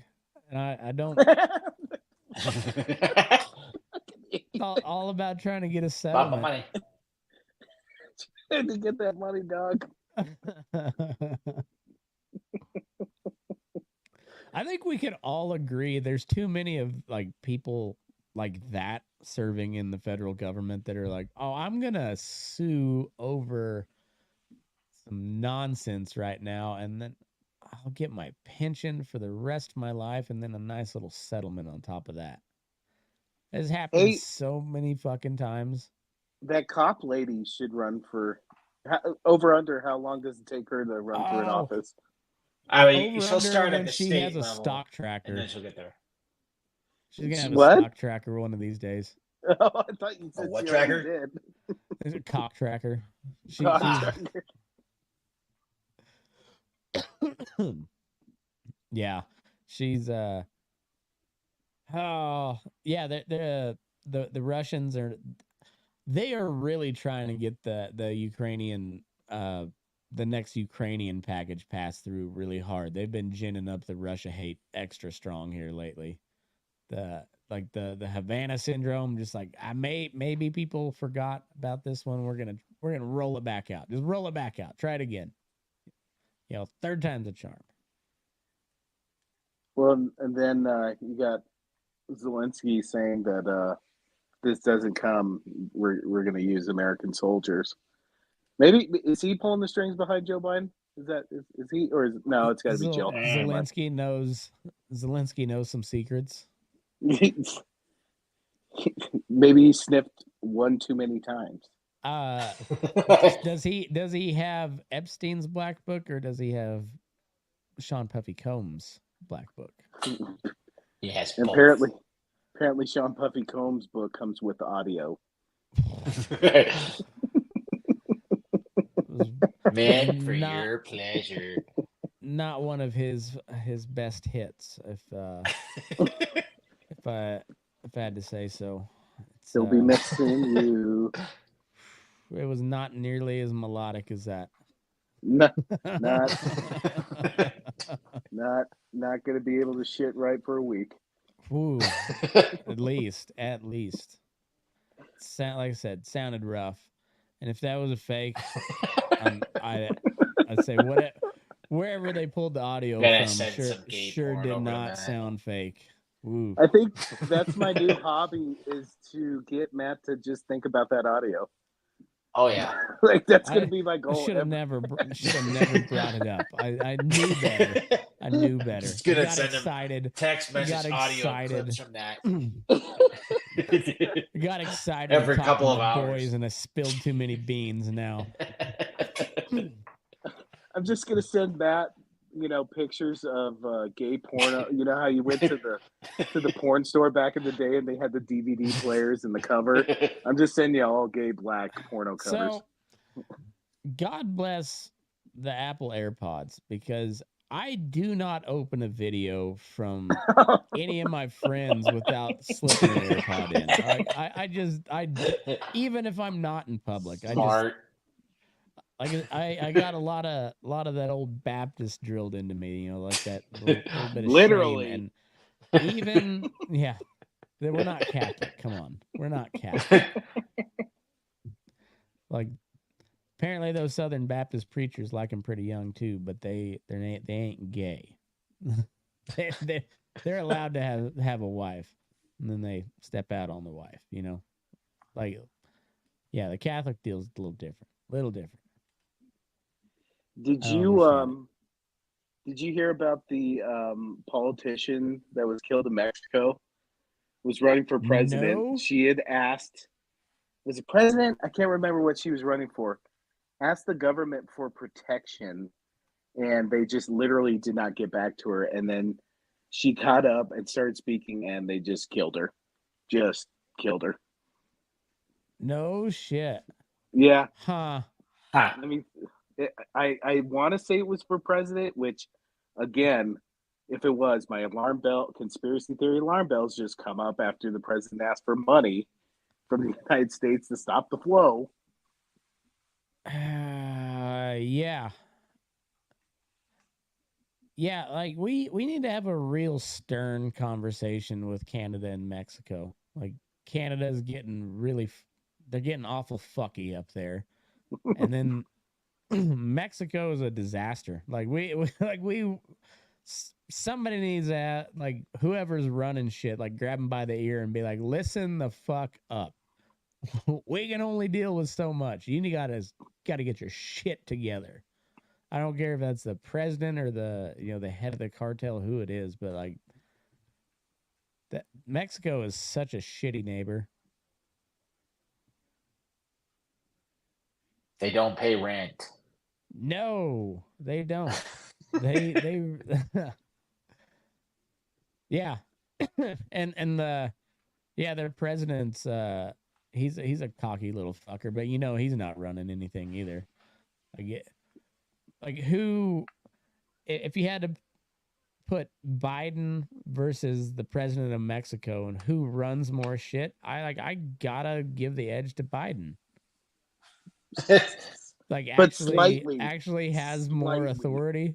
And I don't. It's all about trying to get a about settlement. my money. To get that money, dog. I think we could all agree there's too many of like people like that serving in the federal government that are like, oh, I'm gonna sue over some nonsense right now, and then I'll get my pension for the rest of my life, and then a nice little settlement on top of that. It's happened so many fucking times. That cop lady should run for over under. How long does it take her to run for an office? I mean, Over she'll under start when at the she state has a level, stock tracker. and then she'll get there. She's gonna have What? a stock tracker one of these days. Oh, I thought you said what she already tracker? did. There's a cock tracker. Cock She's tracker. yeah, she's oh yeah, the Russians are really trying to get the Ukrainian the next Ukrainian package passed through really hard. They've been ginning up the Russia hate extra strong here lately. like the Havana syndrome. Just like maybe people forgot about this one. We're gonna roll it back out. Just roll it back out. Try it again. Third time's a charm. Well, and then you got Zelensky saying that this doesn't come, we're going to use American soldiers. Maybe is he pulling the strings behind Joe Biden? Is he, or no? It's got to be Jill. Zelensky knows some secrets. Maybe he sniffed one too many times. Does he have Epstein's black book, or does he have Sean Puffy Combs' black book? He has both. Apparently Sean Puffy Combs' book comes with audio. Meant for your pleasure. Not one of his best hits, if I had to say so. He'll be missing you. It was not nearly as melodic as that. Not gonna be able to shit right for a week. Ooh, at least. Like I said, sounded rough. And if that was a fake, I'd say wherever they pulled the audio from, sure did not sound fake. Ooh. I think that's my new hobby, is to get Matt to just think about that audio. Oh yeah, like that's gonna be my goal. Should have never brought it up. I knew better. Just gonna send him text message audio clips from that. Got excited every couple of hours, boys, and I spilled too many beans. Now I'm just gonna send Matt, pictures of gay porno. You know how you went to the porn store back in the day and they had the DVD players and the cover? I'm just sending you all gay black porno covers. So, God bless the Apple AirPods, because I do not open a video from any of my friends without slipping an AirPod in. I even if I'm not in public, Smart. I got a lot of that old Baptist drilled into me, like that little bit of literally shame. And even we're not Catholic. Come on, we're not Catholic. Like, apparently those Southern Baptist preachers like him pretty young too, but they ain't gay. They're allowed to have a wife, and then they step out on the wife. Like, yeah, the Catholic deal's a little different. Did you hear about the politician that was killed in Mexico? Was running for president. No. She had asked, was it president? I can't remember what she was running for. Asked the government for protection, and they just literally did not get back to her. And then she caught up and started speaking, and they just killed her. Just killed her. No shit. Yeah. Huh. I mean, I want to say it was for president, which, again, if it was, my conspiracy theory alarm bells just come up after the president asked for money from the United States to stop the flow. Yeah. Yeah, like we need to have a real stern conversation with Canada and Mexico. Like, Canada's getting they're getting awful fucky up there. And then Mexico is a disaster. Like somebody needs to, like, whoever's running shit, like, grab them by the ear and be like, listen the fuck up. We can only deal with so much. You gotta get your shit together. I don't care if that's the president or the head of the cartel, who it is, but like, that Mexico is such a shitty neighbor. They don't pay rent. No, they don't. they yeah. and their president's he's a cocky little fucker, but he's not running anything either. Like, who, if you had to put Biden versus the president of Mexico and who runs more shit, I gotta give the edge to Biden. Like, But actually has more authority.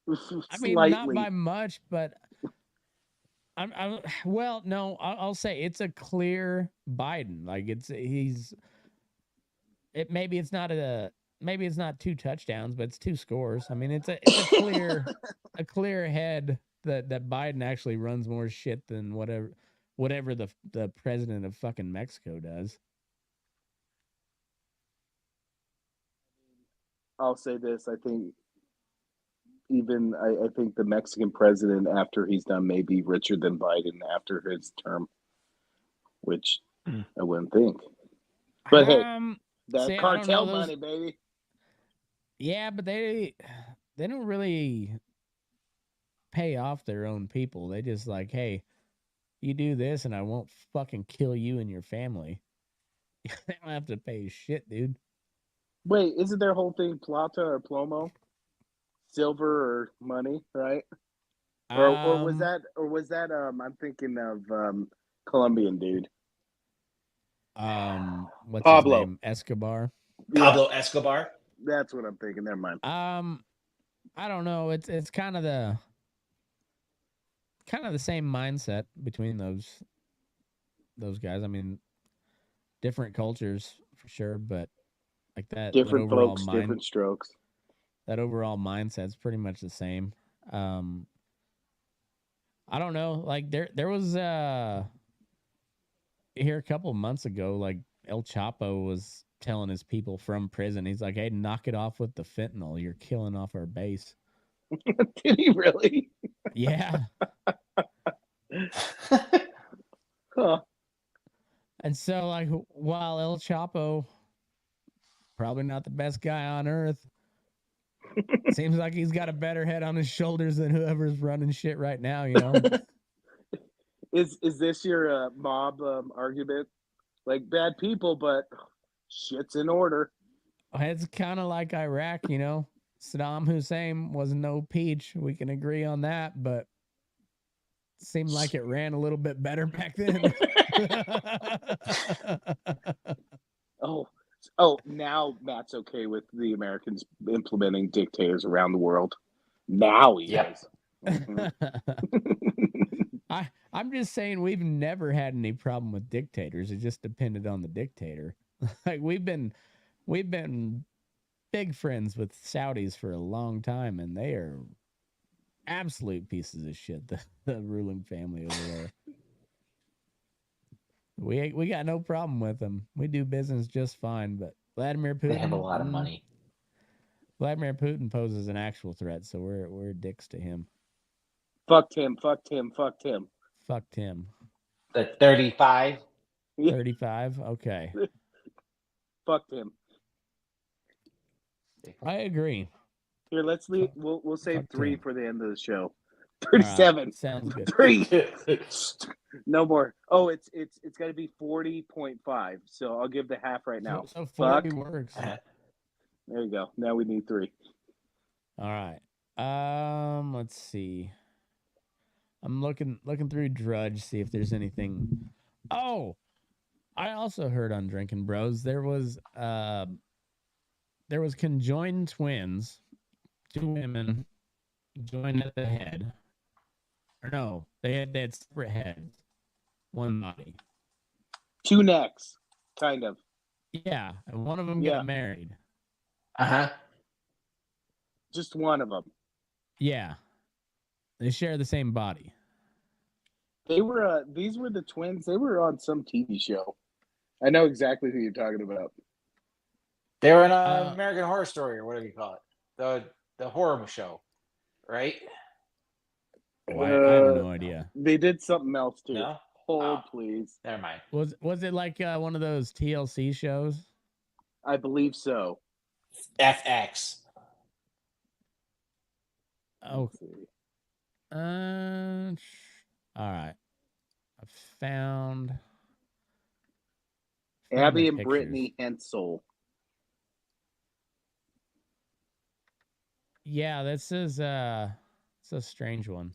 I mean, Slightly. not by much, but Well, no, I'll say it's a clear Biden. Like maybe it's not two touchdowns, but it's two scores. I mean, it's a clear head that Biden actually runs more shit than whatever the president of fucking Mexico does. I'll say this. I think I think the Mexican president, after he's done, may be richer than Biden after his term, which I wouldn't think. But hey, that see, I don't cartel know those, money, baby. yeah, but they don't really pay off their own people. They just like, hey, you do this and I won't fucking kill you and your family. They don't have to pay shit, dude. Wait, isn't their whole thing plata or plomo? Silver or money, right? Or was that I'm thinking of Colombian dude. What's Pablo. his name? Escobar. Pablo Escobar. That's what I'm thinking. Never mind. I don't know. It's kind of the same mindset between those guys. I mean, different cultures for sure, but like Different overall folks, different strokes. That overall mindset's pretty much the same. I don't know. Like there was here a couple of months ago, like El Chapo was telling his people from prison, he's like, "Hey, knock it off with the fentanyl. You're killing off our base." Did he really? Yeah. Huh. And so, like, while El Chapo, probably not the best guy on earth, seems like he's got a better head on his shoulders than whoever's running shit right now, you know? Is this your mob argument? Like, bad people, but shit's in order. It's kind of like Iraq, you know? Saddam Hussein was no peach. We can agree on that, but it seemed like it ran a little bit better back then. Oh, now Matt's okay with the Americans implementing dictators around the world. Now he is. Mhm. I'm just saying we've never had any problem with dictators. It just depended on the dictator. Like we've been big friends with Saudis for a long time, and they are absolute pieces of shit. The ruling family over there. We got no problem with them. We do business just fine. But Vladimir Putin, They have a lot of money. Vladimir Putin poses an actual threat, so we're dicks to him. Fucked him. Fucked him. Fucked him. Fucked him. The 35. 35. Okay. Fucked him. I agree. Here, let's leave. We'll save Fucked 3 him. for the end of the show. 37. Right, sounds good. 3. No more. Oh, it's got to be 40.5. So I'll give the half right now. So 40 works. There you go. Now we need 3. All right. Let's see. I'm looking through Drudge, see if there's anything. Oh, I also heard on Drinking Bros there was Conjoined Twins, 2 women joined at the head. Or no, they had separate heads, 1 body. 2 necks, kind of. Yeah, and one of them got married. Just one of them. Yeah, they share the same body. They were these were the twins. They were on some TV show. I know exactly who you're talking about. They were in American Horror Story or whatever you call it, the horror show, right? I have no idea. They did something else too. No? Hold, please. Never mind. Was it like one of those TLC shows? I believe so. FX. Oh. All right. I found Abby and pictures. Brittany Hensel. Yeah, this is it's a strange one.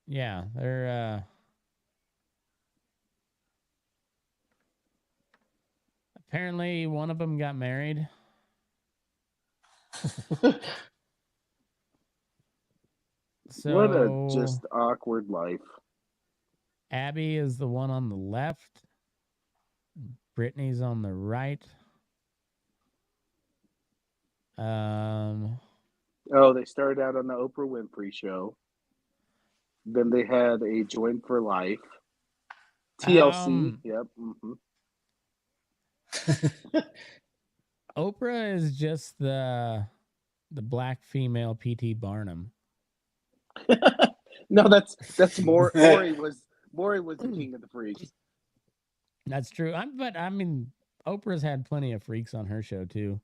Yeah, they're Apparently, one of them got married. What a So just awkward life. Abby is the one on the left. Brittany's on the right. Oh, they started out on the Oprah Winfrey Show. Then they had a Join for Life. TLC. Yep. Oprah is just the black female P.T. Barnum. No, that's Maury was the king of the freaks. That's true. But I mean, Oprah's had plenty of freaks on her show too.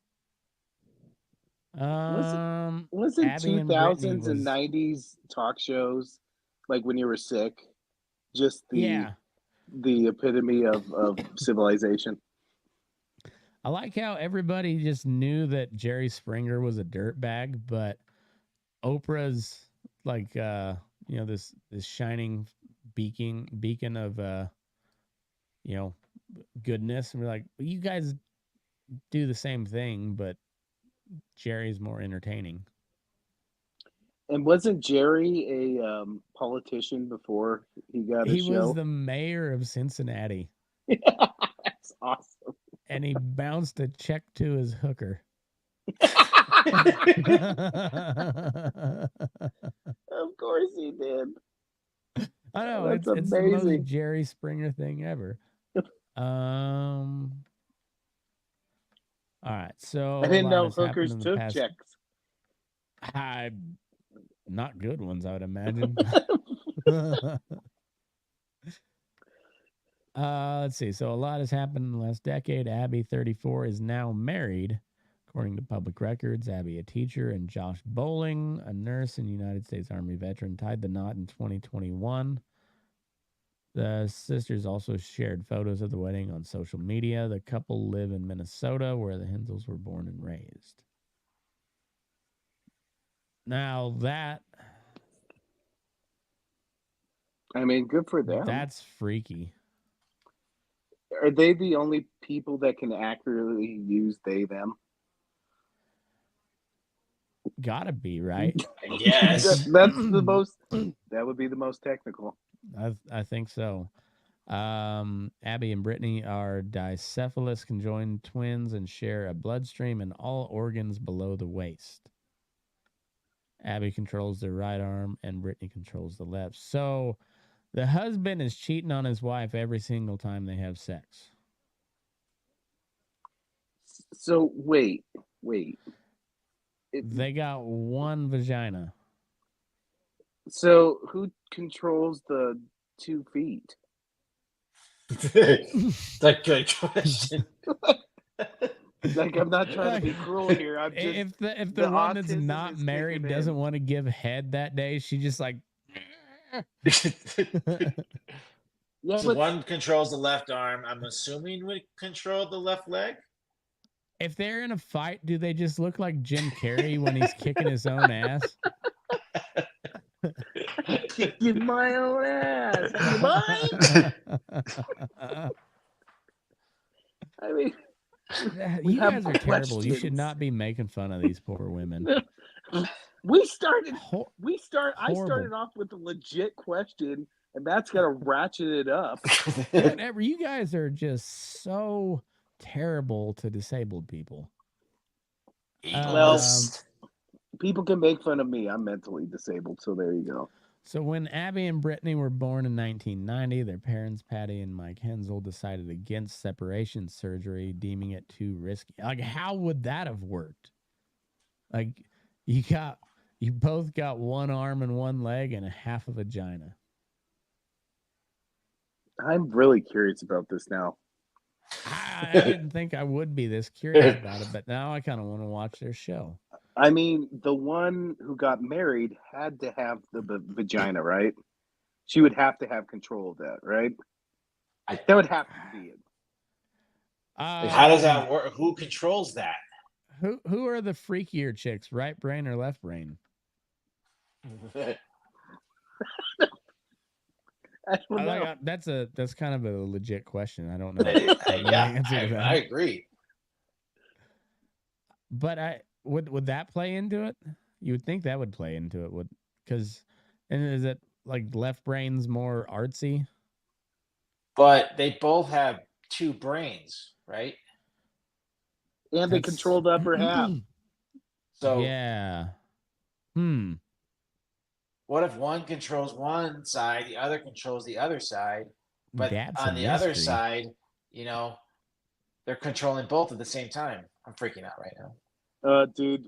Wasn't Abby and Brittany 2000s and 90s talk shows like when you were sick just the epitome of civilization? I like how everybody just knew that Jerry Springer was a dirtbag, but Oprah's like this shining beacon of goodness, and we're like, well, you guys do the same thing, but Jerry's more entertaining. And wasn't Jerry a politician before he got a show? He was the mayor of Cincinnati. That's awesome. And he bounced a check to his hooker. Of course he did. I know. That's it's the amazing. most Jerry Springer thing ever. All right. So I didn't know hookers took checks. Not good ones, I would imagine. Let's see. So a lot has happened in the last decade. Abby, 34, is now married, according to public records. Abby, a teacher, and Josh Bowling, a nurse and United States Army veteran, tied the knot in 2021. The sisters also shared photos of the wedding on social media. The couple live in Minnesota, where the Hensels were born and raised. Now that... I mean, good for them. That's freaky. Are they the only people that can accurately use they, them? Gotta be, right? Yes. That's the most, that would be the most technical. I think so. Abby and Brittany are dicephalous conjoined twins and share a bloodstream and all organs below the waist. Abby controls the right arm and Brittany controls the left. So the husband is cheating on his wife every single time they have sex. So wait. They got one vagina. So who controls the 2 feet? That's a good question. Like, I'm not trying to be cruel here. I'm just, if the one that's autism not is married kicking doesn't in. want to give head that day, she just like. Yeah, So one controls the left arm. I'm assuming we control the left leg. If they're in a fight, do they just look like Jim Carrey when he's kicking his own ass? kicking my own ass. You mind? I mean, you guys are terrible. You should not be making fun of these poor women. I started Horrible. off with a legit question, and that's gonna ratchet it up. Whatever. You guys are just so terrible to disabled people. Well, people can make fun of me. I'm mentally disabled, so there you go. So when Abby and Brittany were born in 1990, their parents, Patty and Mike Hensel, decided against separation surgery, deeming it too risky. Like, how would that have worked? Like, you both got one arm and one leg and a half a vagina. I'm really curious about this now. I didn't think I would be this curious about it, but now I kind of want to watch their show. I mean, the one who got married had to have the vagina, right? She would have to have control of that, right? That would have to be it. How does that work? Who controls that? Who are the freakier chicks, right brain or left brain? I don't know. That's kind of a legit question. I don't know. I agree. But would that play into it? You would think that would play into it, because and is it like Left Brain's more artsy? But they both have two brains, right? And they control the upper half. So yeah. What if one controls one side, the other controls the other side, but That's on a the other mystery. side, they're controlling both at the same time? I'm freaking out right now. Dude,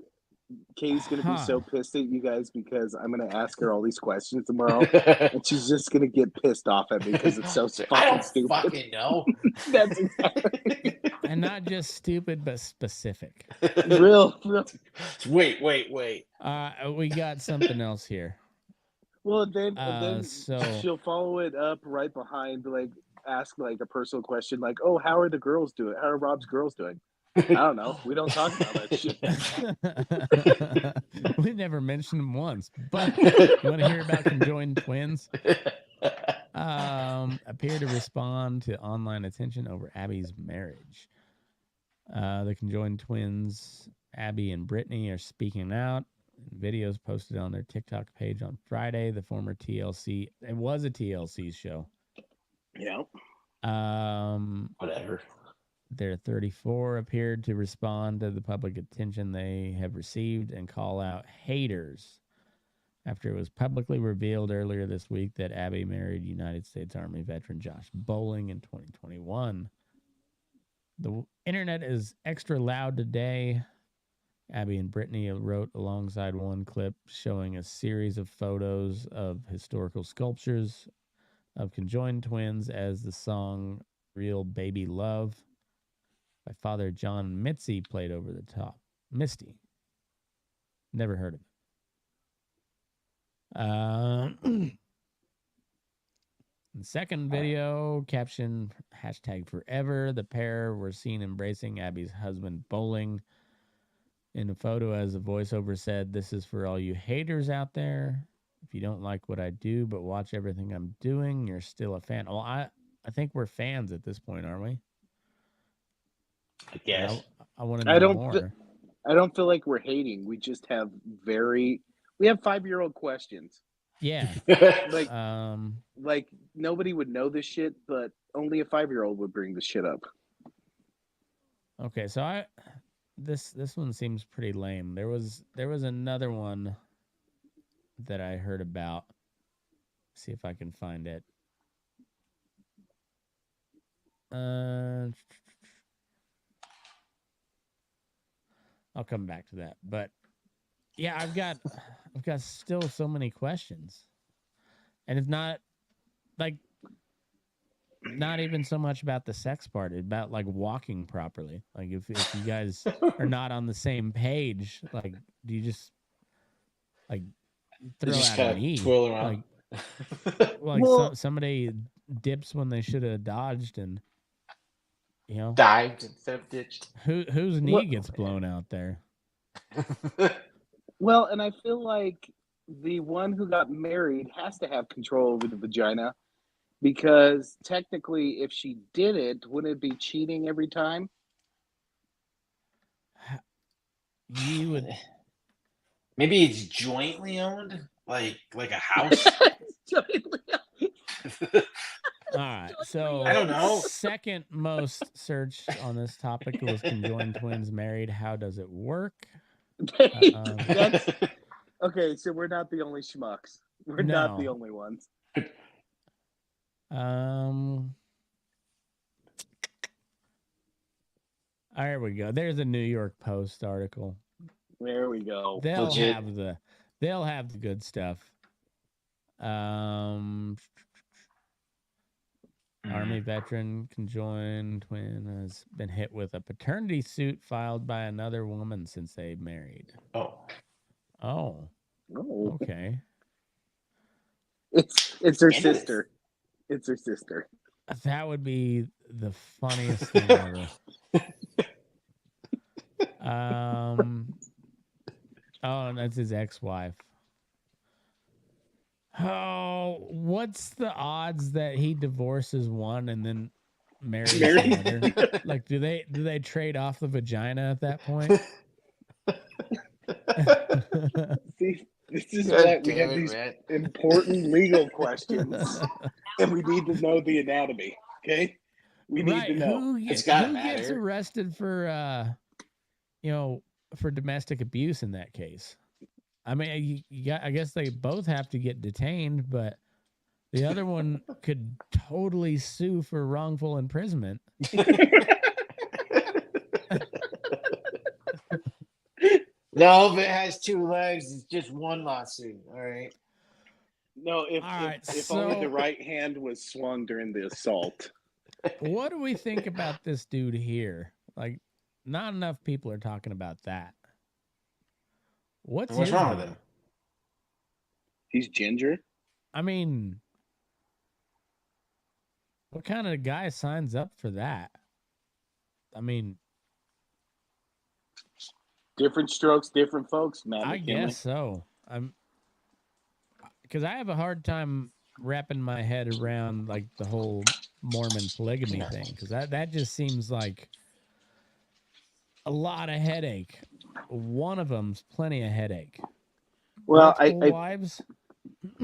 Katie's gonna be so pissed at you guys because I'm gonna ask her all these questions tomorrow, and she's just gonna get pissed off at me because it's so fucking stupid. Fucking know. That's exactly. And not just stupid, but specific. Real. Wait. We got something else here. Well, then So she'll follow it up right behind, like ask like a personal question, like, "Oh, how are the girls doing? How are Rob's girls doing?" I don't know. We don't talk about that shit. We never mentioned them once. But you want to hear about Conjoined Twins? Appear to respond to online attention over Abby's marriage. The Conjoined Twins, Abby and Brittany, are speaking out. Videos posted on their TikTok page on Friday. The former TLC, it was a TLC show. Yeah. Whatever. Their 34 appeared to respond to the public attention they have received and call out haters after it was publicly revealed earlier this week that Abby married United States Army veteran Josh Bowling in 2021. The internet is extra loud today. Abby and Brittany wrote alongside one clip showing a series of photos of historical sculptures of Conjoined Twins as the song Real Baby Love by Father John Mitzi played over the top. Misty. Never heard of it. The second video, caption #forever. The pair were seen embracing Abby's husband Bowling in a photo, as the voiceover said, "This is for all you haters out there. If you don't like what I do, but watch everything I'm doing, you're still a fan." Well, I think we're fans at this point, aren't we? I guess. I want to know more. I don't feel like we're hating. We just have we have 5-year-old questions. Yeah. Like nobody would know this shit, but only a 5-year-old would bring this shit up. Okay, so this one seems pretty lame. There was another one that I heard about. See if I can find it. I'll come back to that. But yeah, I've got still so many questions. And it's not even so much about the sex part, it's about like walking properly. Like if you guys are not on the same page, like do you just like throw out a knee? Twirl around. Somebody dips when they should have dodged and dived instead of ditched. Whose knee gets blown out there? Well, and I feel like the one who got married has to have control over the vagina, because technically, if she did it, wouldn't it be cheating every time? You would. Maybe it's jointly owned, like a house. Jointly owned. All right, so I don't know. Second most searched on this topic was Conjoined Twins married. How does it work? That's okay. So we're not the only schmucks. We're not the only ones. There we go. There's a New York Post article. There we go. They'll have the good stuff. Army veteran Conjoined Twin has been hit with a paternity suit filed by another woman since they married. Oh. Okay. It's her sister. It's her sister. That would be the funniest thing ever. And that's his ex-wife. Oh, what's the odds that he divorces one and then marries Marry- another? Like, do they trade off the vagina at that point? See, this is God what we damn have it, these man. important legal questions, and we need to know the anatomy. Okay, we need to know. Who, It's gotta who gets matter. arrested for for domestic abuse in that case? I mean, I guess they both have to get detained, but the other one could totally sue for wrongful imprisonment. No, if it has two legs, it's just one lawsuit. All right. No, if All right, if only the so- right hand was swung during the assault. What do we think about this dude here? Like, not enough people are talking about that. What's What's his wrong with deal? him? He's ginger. I mean, what kind of guy signs up for that? I mean, Different strokes, different folks. Matt I McKinley. guess so. Because I have a hard time wrapping my head around like the whole Mormon polygamy thing, because that just seems like a lot of headache. One of them's plenty of headache. Well, Multiple wives.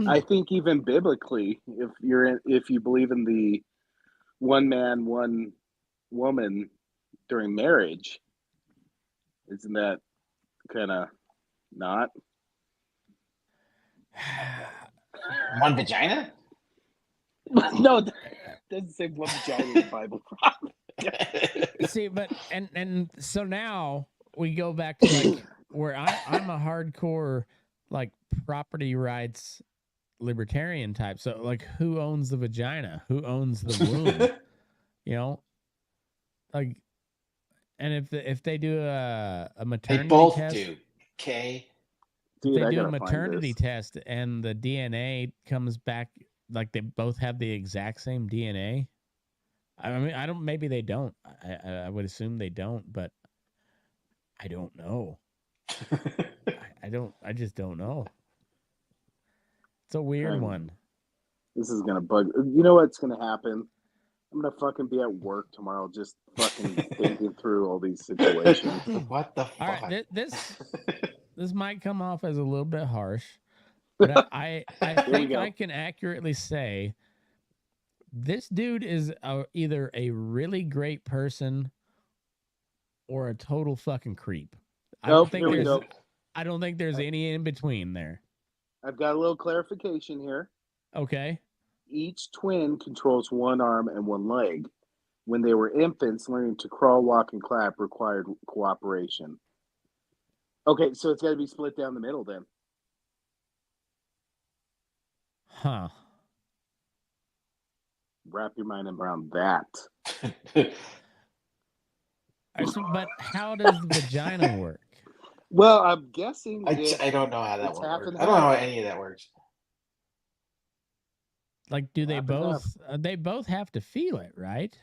I think even biblically, if you believe in the one man, one woman during marriage, isn't that kind of not? One vagina? No, it doesn't say one vagina in the Bible. See, but and so now we go back to like where I'm a hardcore like property rights libertarian type. So like, who owns the vagina? Who owns the womb? You know, like, and if they do a maternity They both test, do. Okay. Dude, if I they do a gotta find maternity this. test and the DNA comes back like they both have the exact same DNA. I mean, I don't. Maybe they don't. I would assume they don't, but I don't know. I don't. I just don't know. It's a weird Hang on. one. This is gonna bug. You know what's gonna happen? I'm gonna fucking be at work tomorrow, just fucking thinking through all these situations. What the fuck? All right, this might come off as a little bit harsh, but I we think go. I can accurately say this dude is either a really great person or a total fucking creep. I Oh, don't think here we go. I don't think there's any in between there. I've got a little clarification here. Okay. Each twin controls one arm and one leg. When they were infants, learning to crawl, walk, and clap required cooperation. Okay, so it's got to be split down the middle then. Huh. Wrap your mind around that. But how does the vagina work? Well, I'm guessing I don't know how that It's one half works. and I don't know how half. any of that works. Like, do they Half and both? They both have to feel it, right?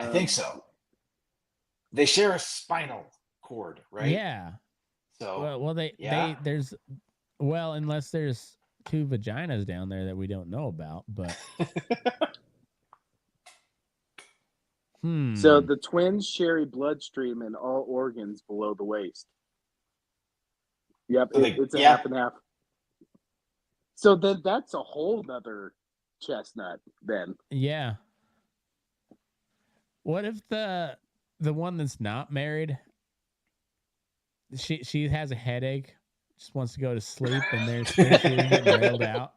I think so. They share a spinal cord, right? Yeah. So Well, there's unless there's two vaginas down there that we don't know about, but So the twins share a bloodstream in all organs below the waist. Yep, it's a half and half. So then that's a whole nother chestnut then. Yeah. What if the one that's not married, she has a headache, just wants to go to sleep, and there's she's getting railed out.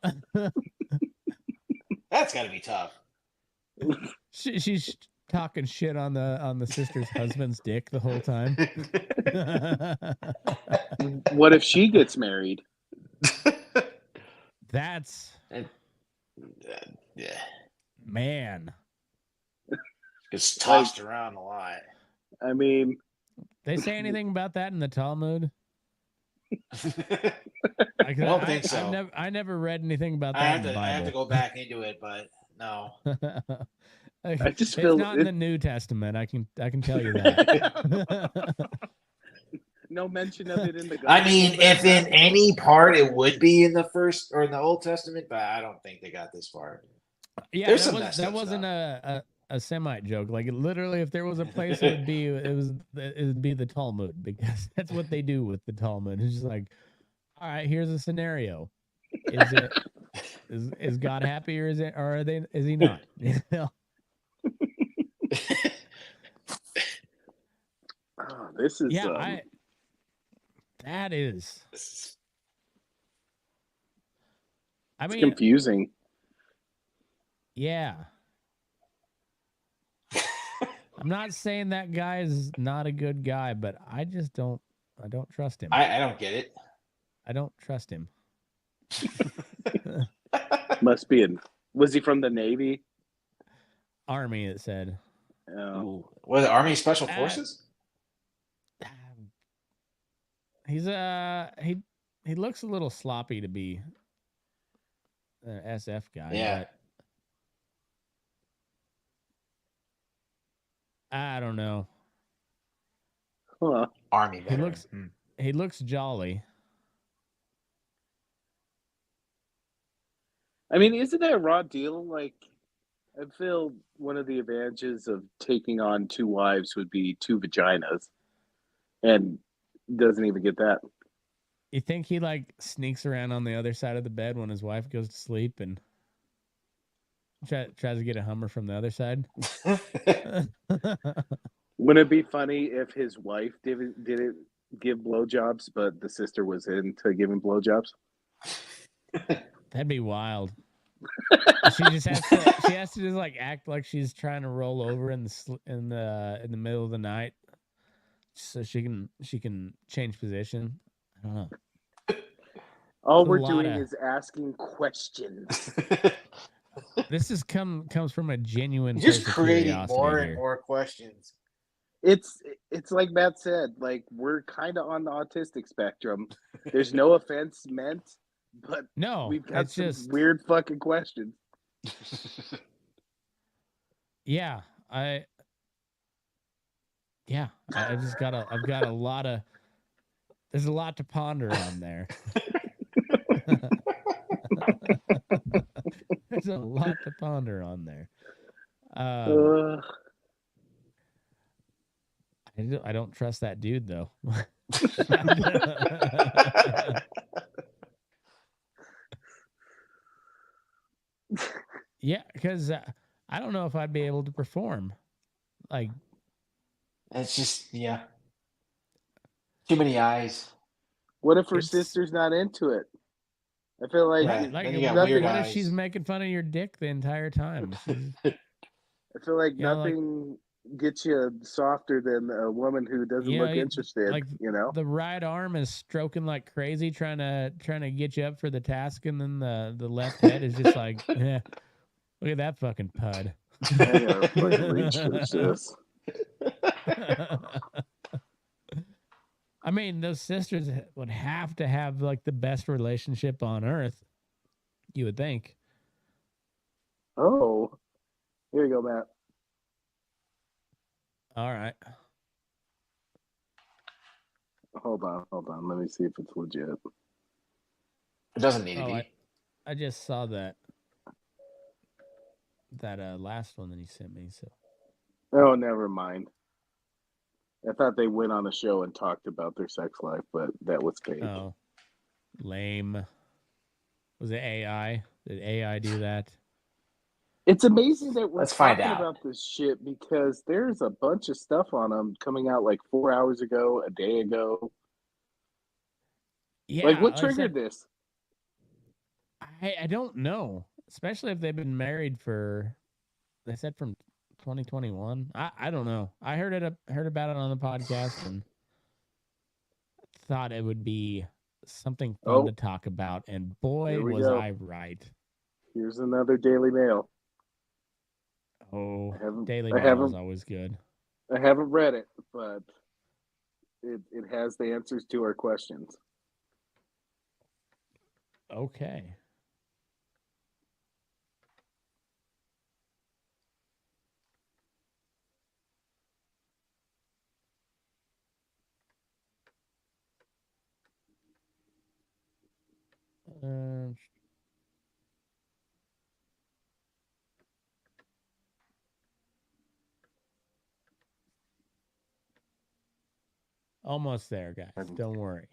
that's got to be tough. She's talking shit on the sister's husband's dick the whole time. What if she gets married? That's Yeah, man. it's tossed around a lot. I mean, They say anything about that in the Talmud? I don't think so. I never read anything about that I in the Bible. have to go back into it, but no. I just it's feel not in the New Testament. I can tell you that. No, mention of it in the I mean, Gospels. if in any part it would be in the first or in the Old Testament, but I don't think they got this far. Yeah, There's that some was messed that up wasn't stuff. a Semite joke. Like literally, if there was a place, it would be the Talmud, because that's what they do with the Talmud. It's just like, all right, here's a scenario. Is God happy, or is he not? You know? Oh, this is Yeah, that is. I it's mean, confusing. yeah. I'm not saying that guy is not a good guy, but I just don't trust him. I don't get it. I don't trust him. Must be was he from the Navy? Army, it said. Ooh. Was it Army Special Forces? He's he looks a little sloppy to be an SF guy, Yeah. but I don't know. Huh. Army He veteran. looks he looks jolly. I mean, isn't that a raw deal? Like, I feel one of the advantages of taking on 2 wives would be 2 vaginas, and doesn't even get that. You think he like sneaks around on the other side of the bed when his wife goes to sleep and tries to get a Hummer from the other side? Wouldn't it be funny if his wife didn't give blowjobs, but the sister was into giving blowjobs? That'd be wild. She has to just like act like she's trying to roll over in the middle of the night, so she can change position. I don't know. All It's a we're lot doing of- is asking questions. This comes from a genuine Just place of creating curiosity more here. and more questions. It's like Matt said, like, we're kind of on the autistic spectrum. There's no offense meant, but No, we've got it's some just weird fucking questions. yeah. I've just I've got a lot of. There's a lot to ponder on there. There's a lot to ponder on there. I don't trust that dude though. Yeah, because I don't know if I'd be able to perform. Like, It's just too many eyes. What if her It's- sister's not into it? I feel like Right. like Then you got what, weird what if eyes. she's making fun of your dick the entire time? I feel like You know, like- nothing gets you softer than a woman who doesn't look interested. Like You know, the right arm is stroking like crazy, trying to get you up for the task, and then the left head is just like, yeah, look at that fucking pud. I gotta fucking research this. I mean, those sisters would have to have like the best relationship on earth. You would think. Oh, here you go, Matt. All right. Hold on. Let me see if it's legit. It doesn't need to be. I just saw that last one that he sent me. So Oh, never mind. I thought they went on a show and talked about their sex life, but that was fake. oh, lame. Was it AI? Did AI do that? It's amazing that we're Let's find talking out. about this shit because there's a bunch of stuff on them coming out like 4 hours ago, a day ago. Yeah. Like, what I triggered said, this? I don't know. Especially if they've been married for. They said from 2021. I don't know. I heard about it on the podcast and thought it would be something fun to talk about. And boy, Here we was go. I right. Here's another Daily Mail. Oh, I haven't- Daily I Mail haven't- is always good. I haven't read it, but it has the answers to our questions. Okay. Almost there, guys. Don't worry.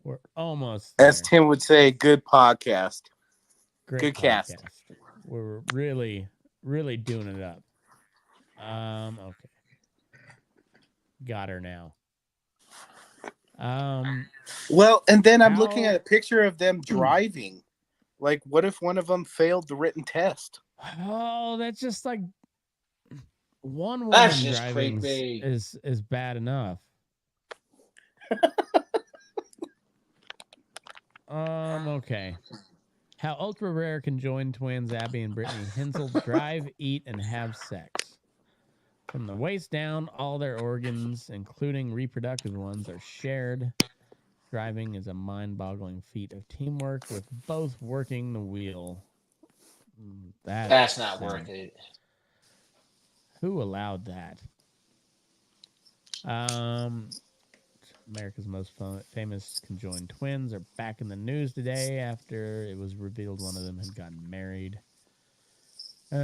We're almost As there. Tim would say, good podcast. Great good podcast. cast. We're really, really doing it up. Okay. Got her now. Well, and then I'm looking how- at a picture of them driving. Like, what if one of them failed the written test? Oh, that's just like one woman That's just driving creepy. is bad enough. Okay. How ultra rare conjoined twins Abby and Brittany Hensel drive, eat, and have sex. From the waist down, all their organs, including reproductive ones, are shared. Driving is a mind-boggling feat of teamwork with both working the wheel. That's not worth it. Who allowed that? America's most famous conjoined twins are back in the news today after it was revealed one of them had gotten married. It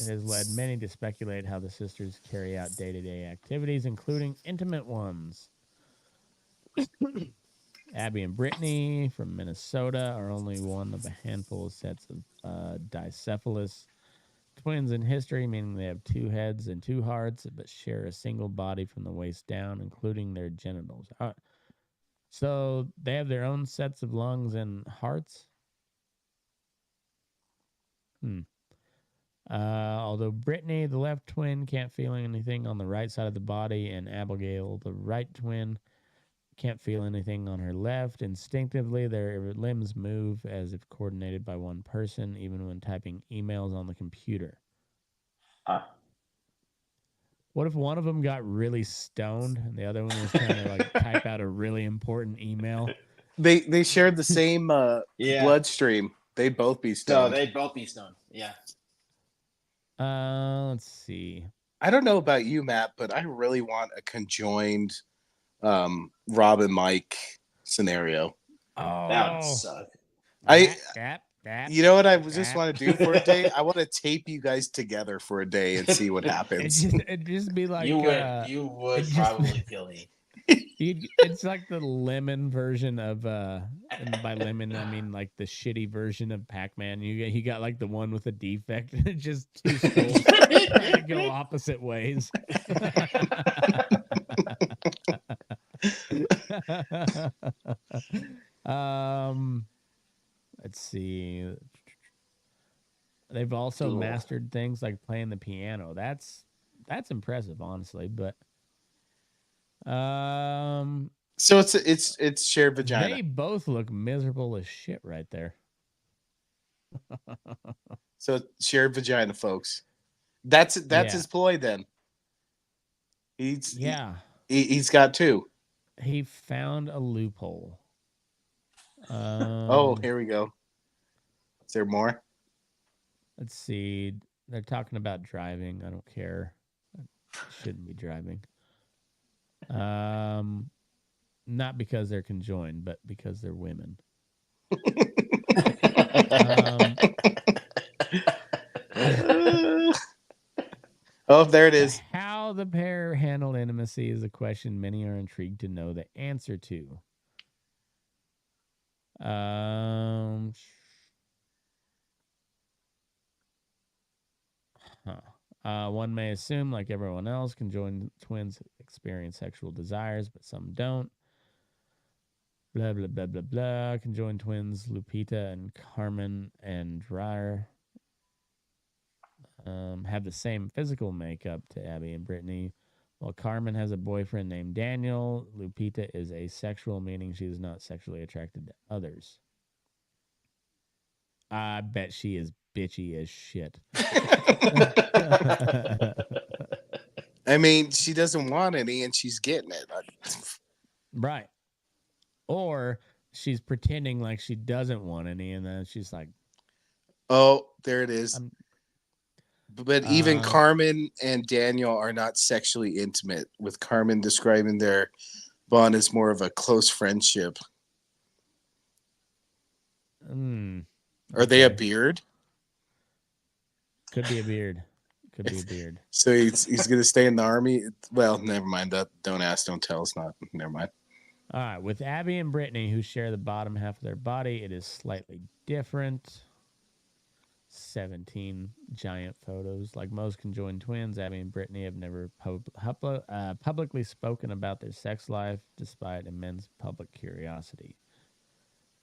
has led many to speculate how the sisters carry out day-to-day activities, including intimate ones. Abby and Brittany from Minnesota are only one of a handful of sets of dicephalous twins in history, meaning they have two heads and two hearts, but share a single body from the waist down, including their genitals. So they have their own sets of lungs and hearts? Although Brittany, the left twin, can't feel anything on the right side of the body, and Abigail, the right twin, can't feel anything on her left. Instinctively, their limbs move as if coordinated by one person, even when typing emails on the computer. What if one of them got really stoned and the other one was trying to like type out a really important email? They shared the same bloodstream. They'd both be stoned. So they'd both be stoned. Yeah. Let's see. I don't know about you, Matt, but I really want a conjoined Rob and Mike scenario. Oh, that would suck. You know what I just want to do for a day? I want to tape you guys together for a day and see what happens. It'd just be like you would probably kill me. It's like the lemon version of and by lemon I mean like the shitty version of Pac-Man. He got like the one with a defect. Just two skulls trying to go opposite ways. Let's see. They've also mastered things like playing the piano. That's impressive, honestly. But so it's shared vagina. They both look miserable as shit right there. So shared vagina, folks. That's his ploy then. He's got two. He found a loophole. Here we go. Is there more? Let's see. They're talking about driving. I don't care. I shouldn't be driving. Not because they're conjoined, but because they're women. There it is. How the pair handled intimacy is a question many are intrigued to know the answer to. One may assume, like everyone else, conjoined twins experience sexual desires, but some don't. Blah, blah, blah, blah, blah. Conjoined twins, Lupita and Carmen and Dreyer, have the same physical makeup to Abby and Brittany. While Carmen has a boyfriend named Daniel, Lupita is asexual, meaning she is not sexually attracted to others. I bet she is bitchy as shit. I mean, she doesn't want any and she's getting it. Right. Or she's pretending like she doesn't want any and then she's like, oh, there it is. But even Carmen and Daniel are not sexually intimate, with Carmen describing their bond is more of a close friendship. Are they a beard? Could be a beard. Could be a beard. So he's gonna stay in the army. Well, never mind. That don't ask, don't tell. It's not. Never mind. All right, with Abby and Brittany, who share the bottom half of their body, it is slightly different. 17 giant photos. Like most conjoined twins, Abby and Brittany have never publicly spoken about their sex life, despite immense public curiosity.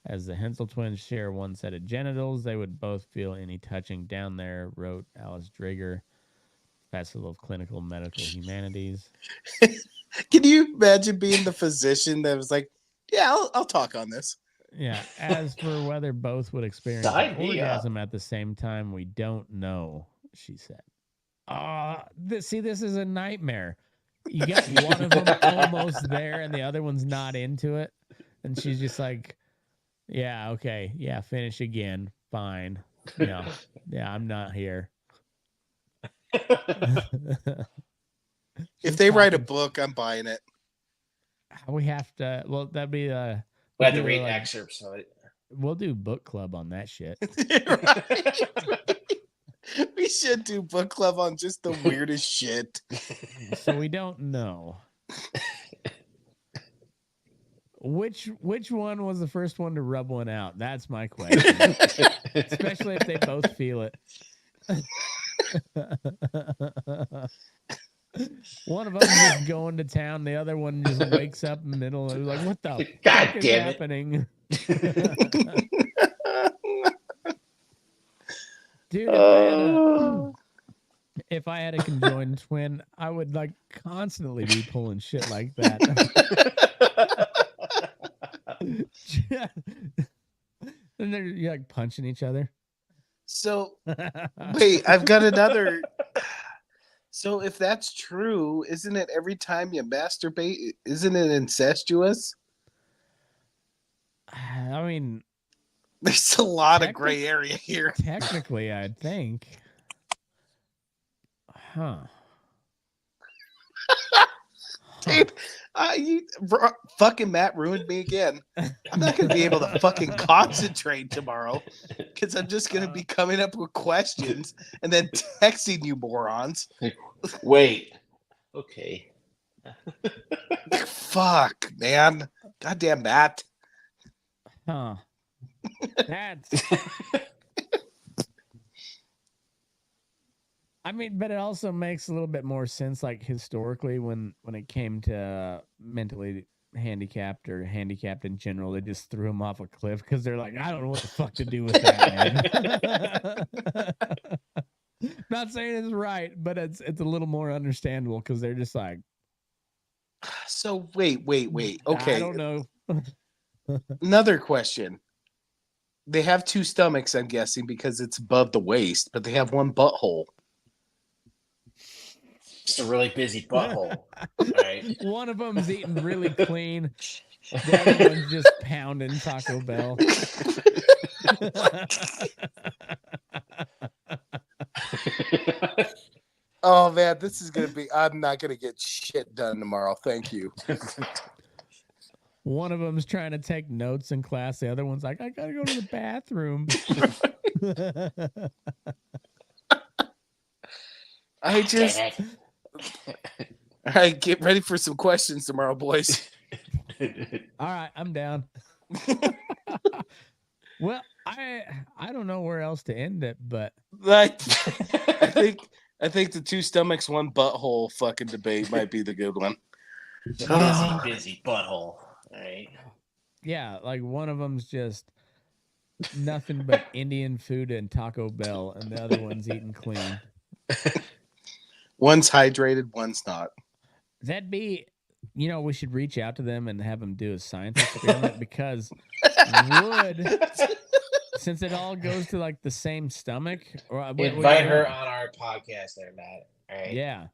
As the Hensel twins share one set of genitals, they would both feel any touching down there, wrote Alice Drager, Professor of Clinical Medical Humanities. Can you imagine being the physician that was like, yeah, I'll talk on this? Yeah. As for whether both would experience an orgasm at the same time, we don't know, she said. This is a nightmare. You got one of them almost there and the other one's not into it. And she's just like, yeah, okay. Yeah, finish again. Fine. Yeah, I'm not here. If they write a book, I'm buying it. We have to. Well, that'd be. We have to read excerpts of it. We'll do book club on that shit. We should do book club on just the weirdest shit. So we don't know. Which one was the first one to rub one out? That's my question. Especially if they both feel it. One of them just going to town, the other one just wakes up in the middle and like, what the fuck is happening? Dude, if I had a conjoined twin, I would like constantly be pulling shit like that. And they're like punching each other. So wait, I've got another. So if that's true, isn't it every time you masturbate, isn't it incestuous? I mean, there's a lot of gray area here. Technically, I'd think. Huh. Dude, fucking Matt ruined me again. I'm not going to be able to fucking concentrate tomorrow because I'm just going to be coming up with questions and then texting you morons. Wait. Okay. Fuck, man. Goddamn Matt. Huh. That's... I mean, but it also makes a little bit more sense, like historically, when it came to mentally handicapped or handicapped in general, they just threw him off a cliff because they're like, I don't know what the fuck to do with that, man. Not saying it's right, but it's a little more understandable because they're just like. So wait. Okay, I don't know. Another question. They have two stomachs, I'm guessing, because it's above the waist, but they have one butthole. Just a really busy butthole. Right? One of them's eating really clean. The other one's just pounding Taco Bell. Oh man, this is gonna be. I'm not gonna get shit done tomorrow. Thank you. One of them's trying to take notes in class. The other one's like, I gotta go to the bathroom. I just. All right, get ready for some questions tomorrow, boys. All right, I'm down. Well, I don't know where else to end it, but like, I think the two stomachs, one butthole fucking debate might be the good one. Busy butthole. Right. Yeah, like one of them's just nothing but Indian food and Taco Bell, and the other one's eating clean. One's hydrated, one's not. That'd be, we should reach out to them and have them do a science experiment because since it all goes to like the same stomach, or invite her on our podcast there, Matt. All right. Yeah.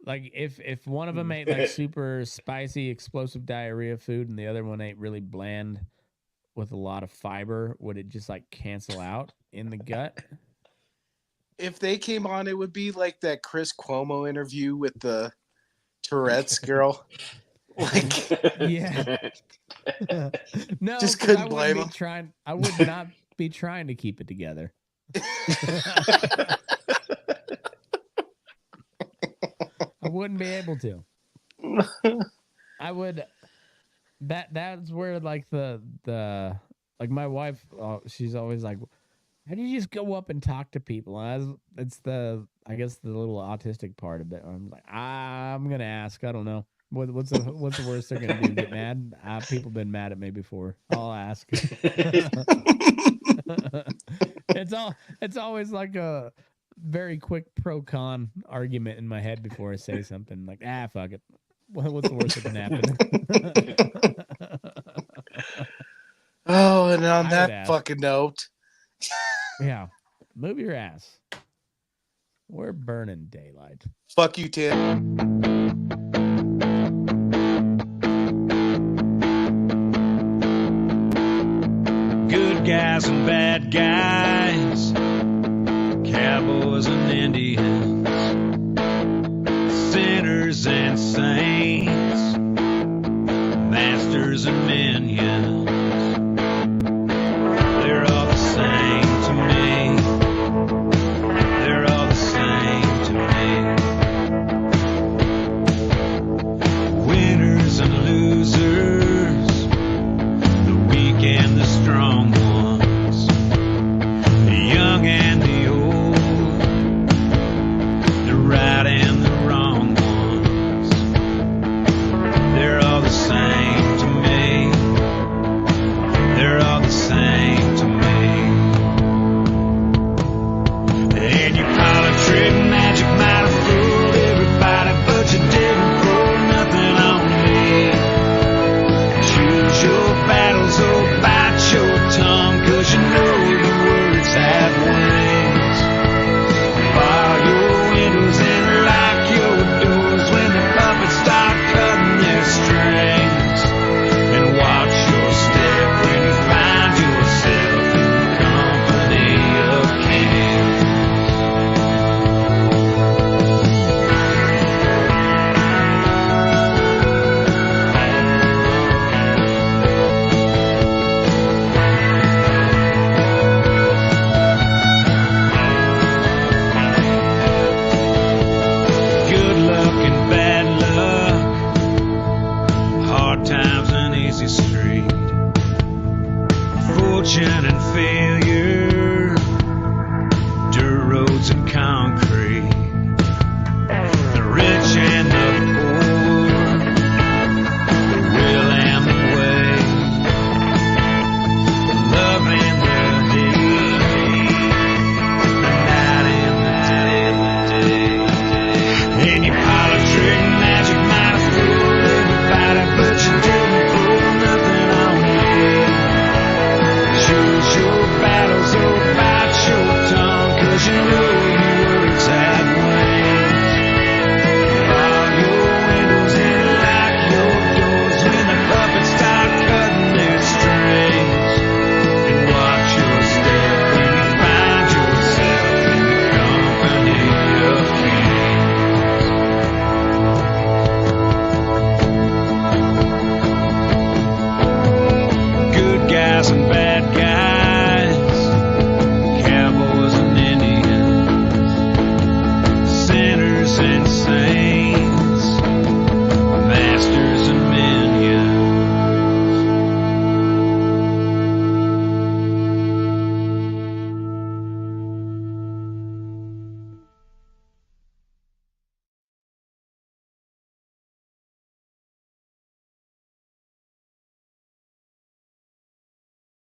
Like if one of them ate like super spicy, explosive diarrhea food and the other one ate really bland with a lot of fiber, would it just like cancel out in the gut? If they came on, it would be like that Chris Cuomo interview with the Tourette's girl. Like, Yeah. No, Just 'cause couldn't I wouldn't blame be him. trying. I would not be trying to keep it together. I wouldn't be able to. I would. That's where like the like my wife. She's always like, "How do you just go up and talk to people?" It's the I guess the little autistic part of it. I'm like, I'm gonna ask. I don't know. What's the worst they're gonna do? Get mad? People been mad at me before. I'll ask. It's always like a very quick pro con argument in my head before I say something. Like, fuck it. What's the worst that can happen? Oh, and on I would that ask. fucking note, Yeah, move your ass. We're burning daylight. fuck you, Tim. Good guys and bad guys, cowboys and Indians.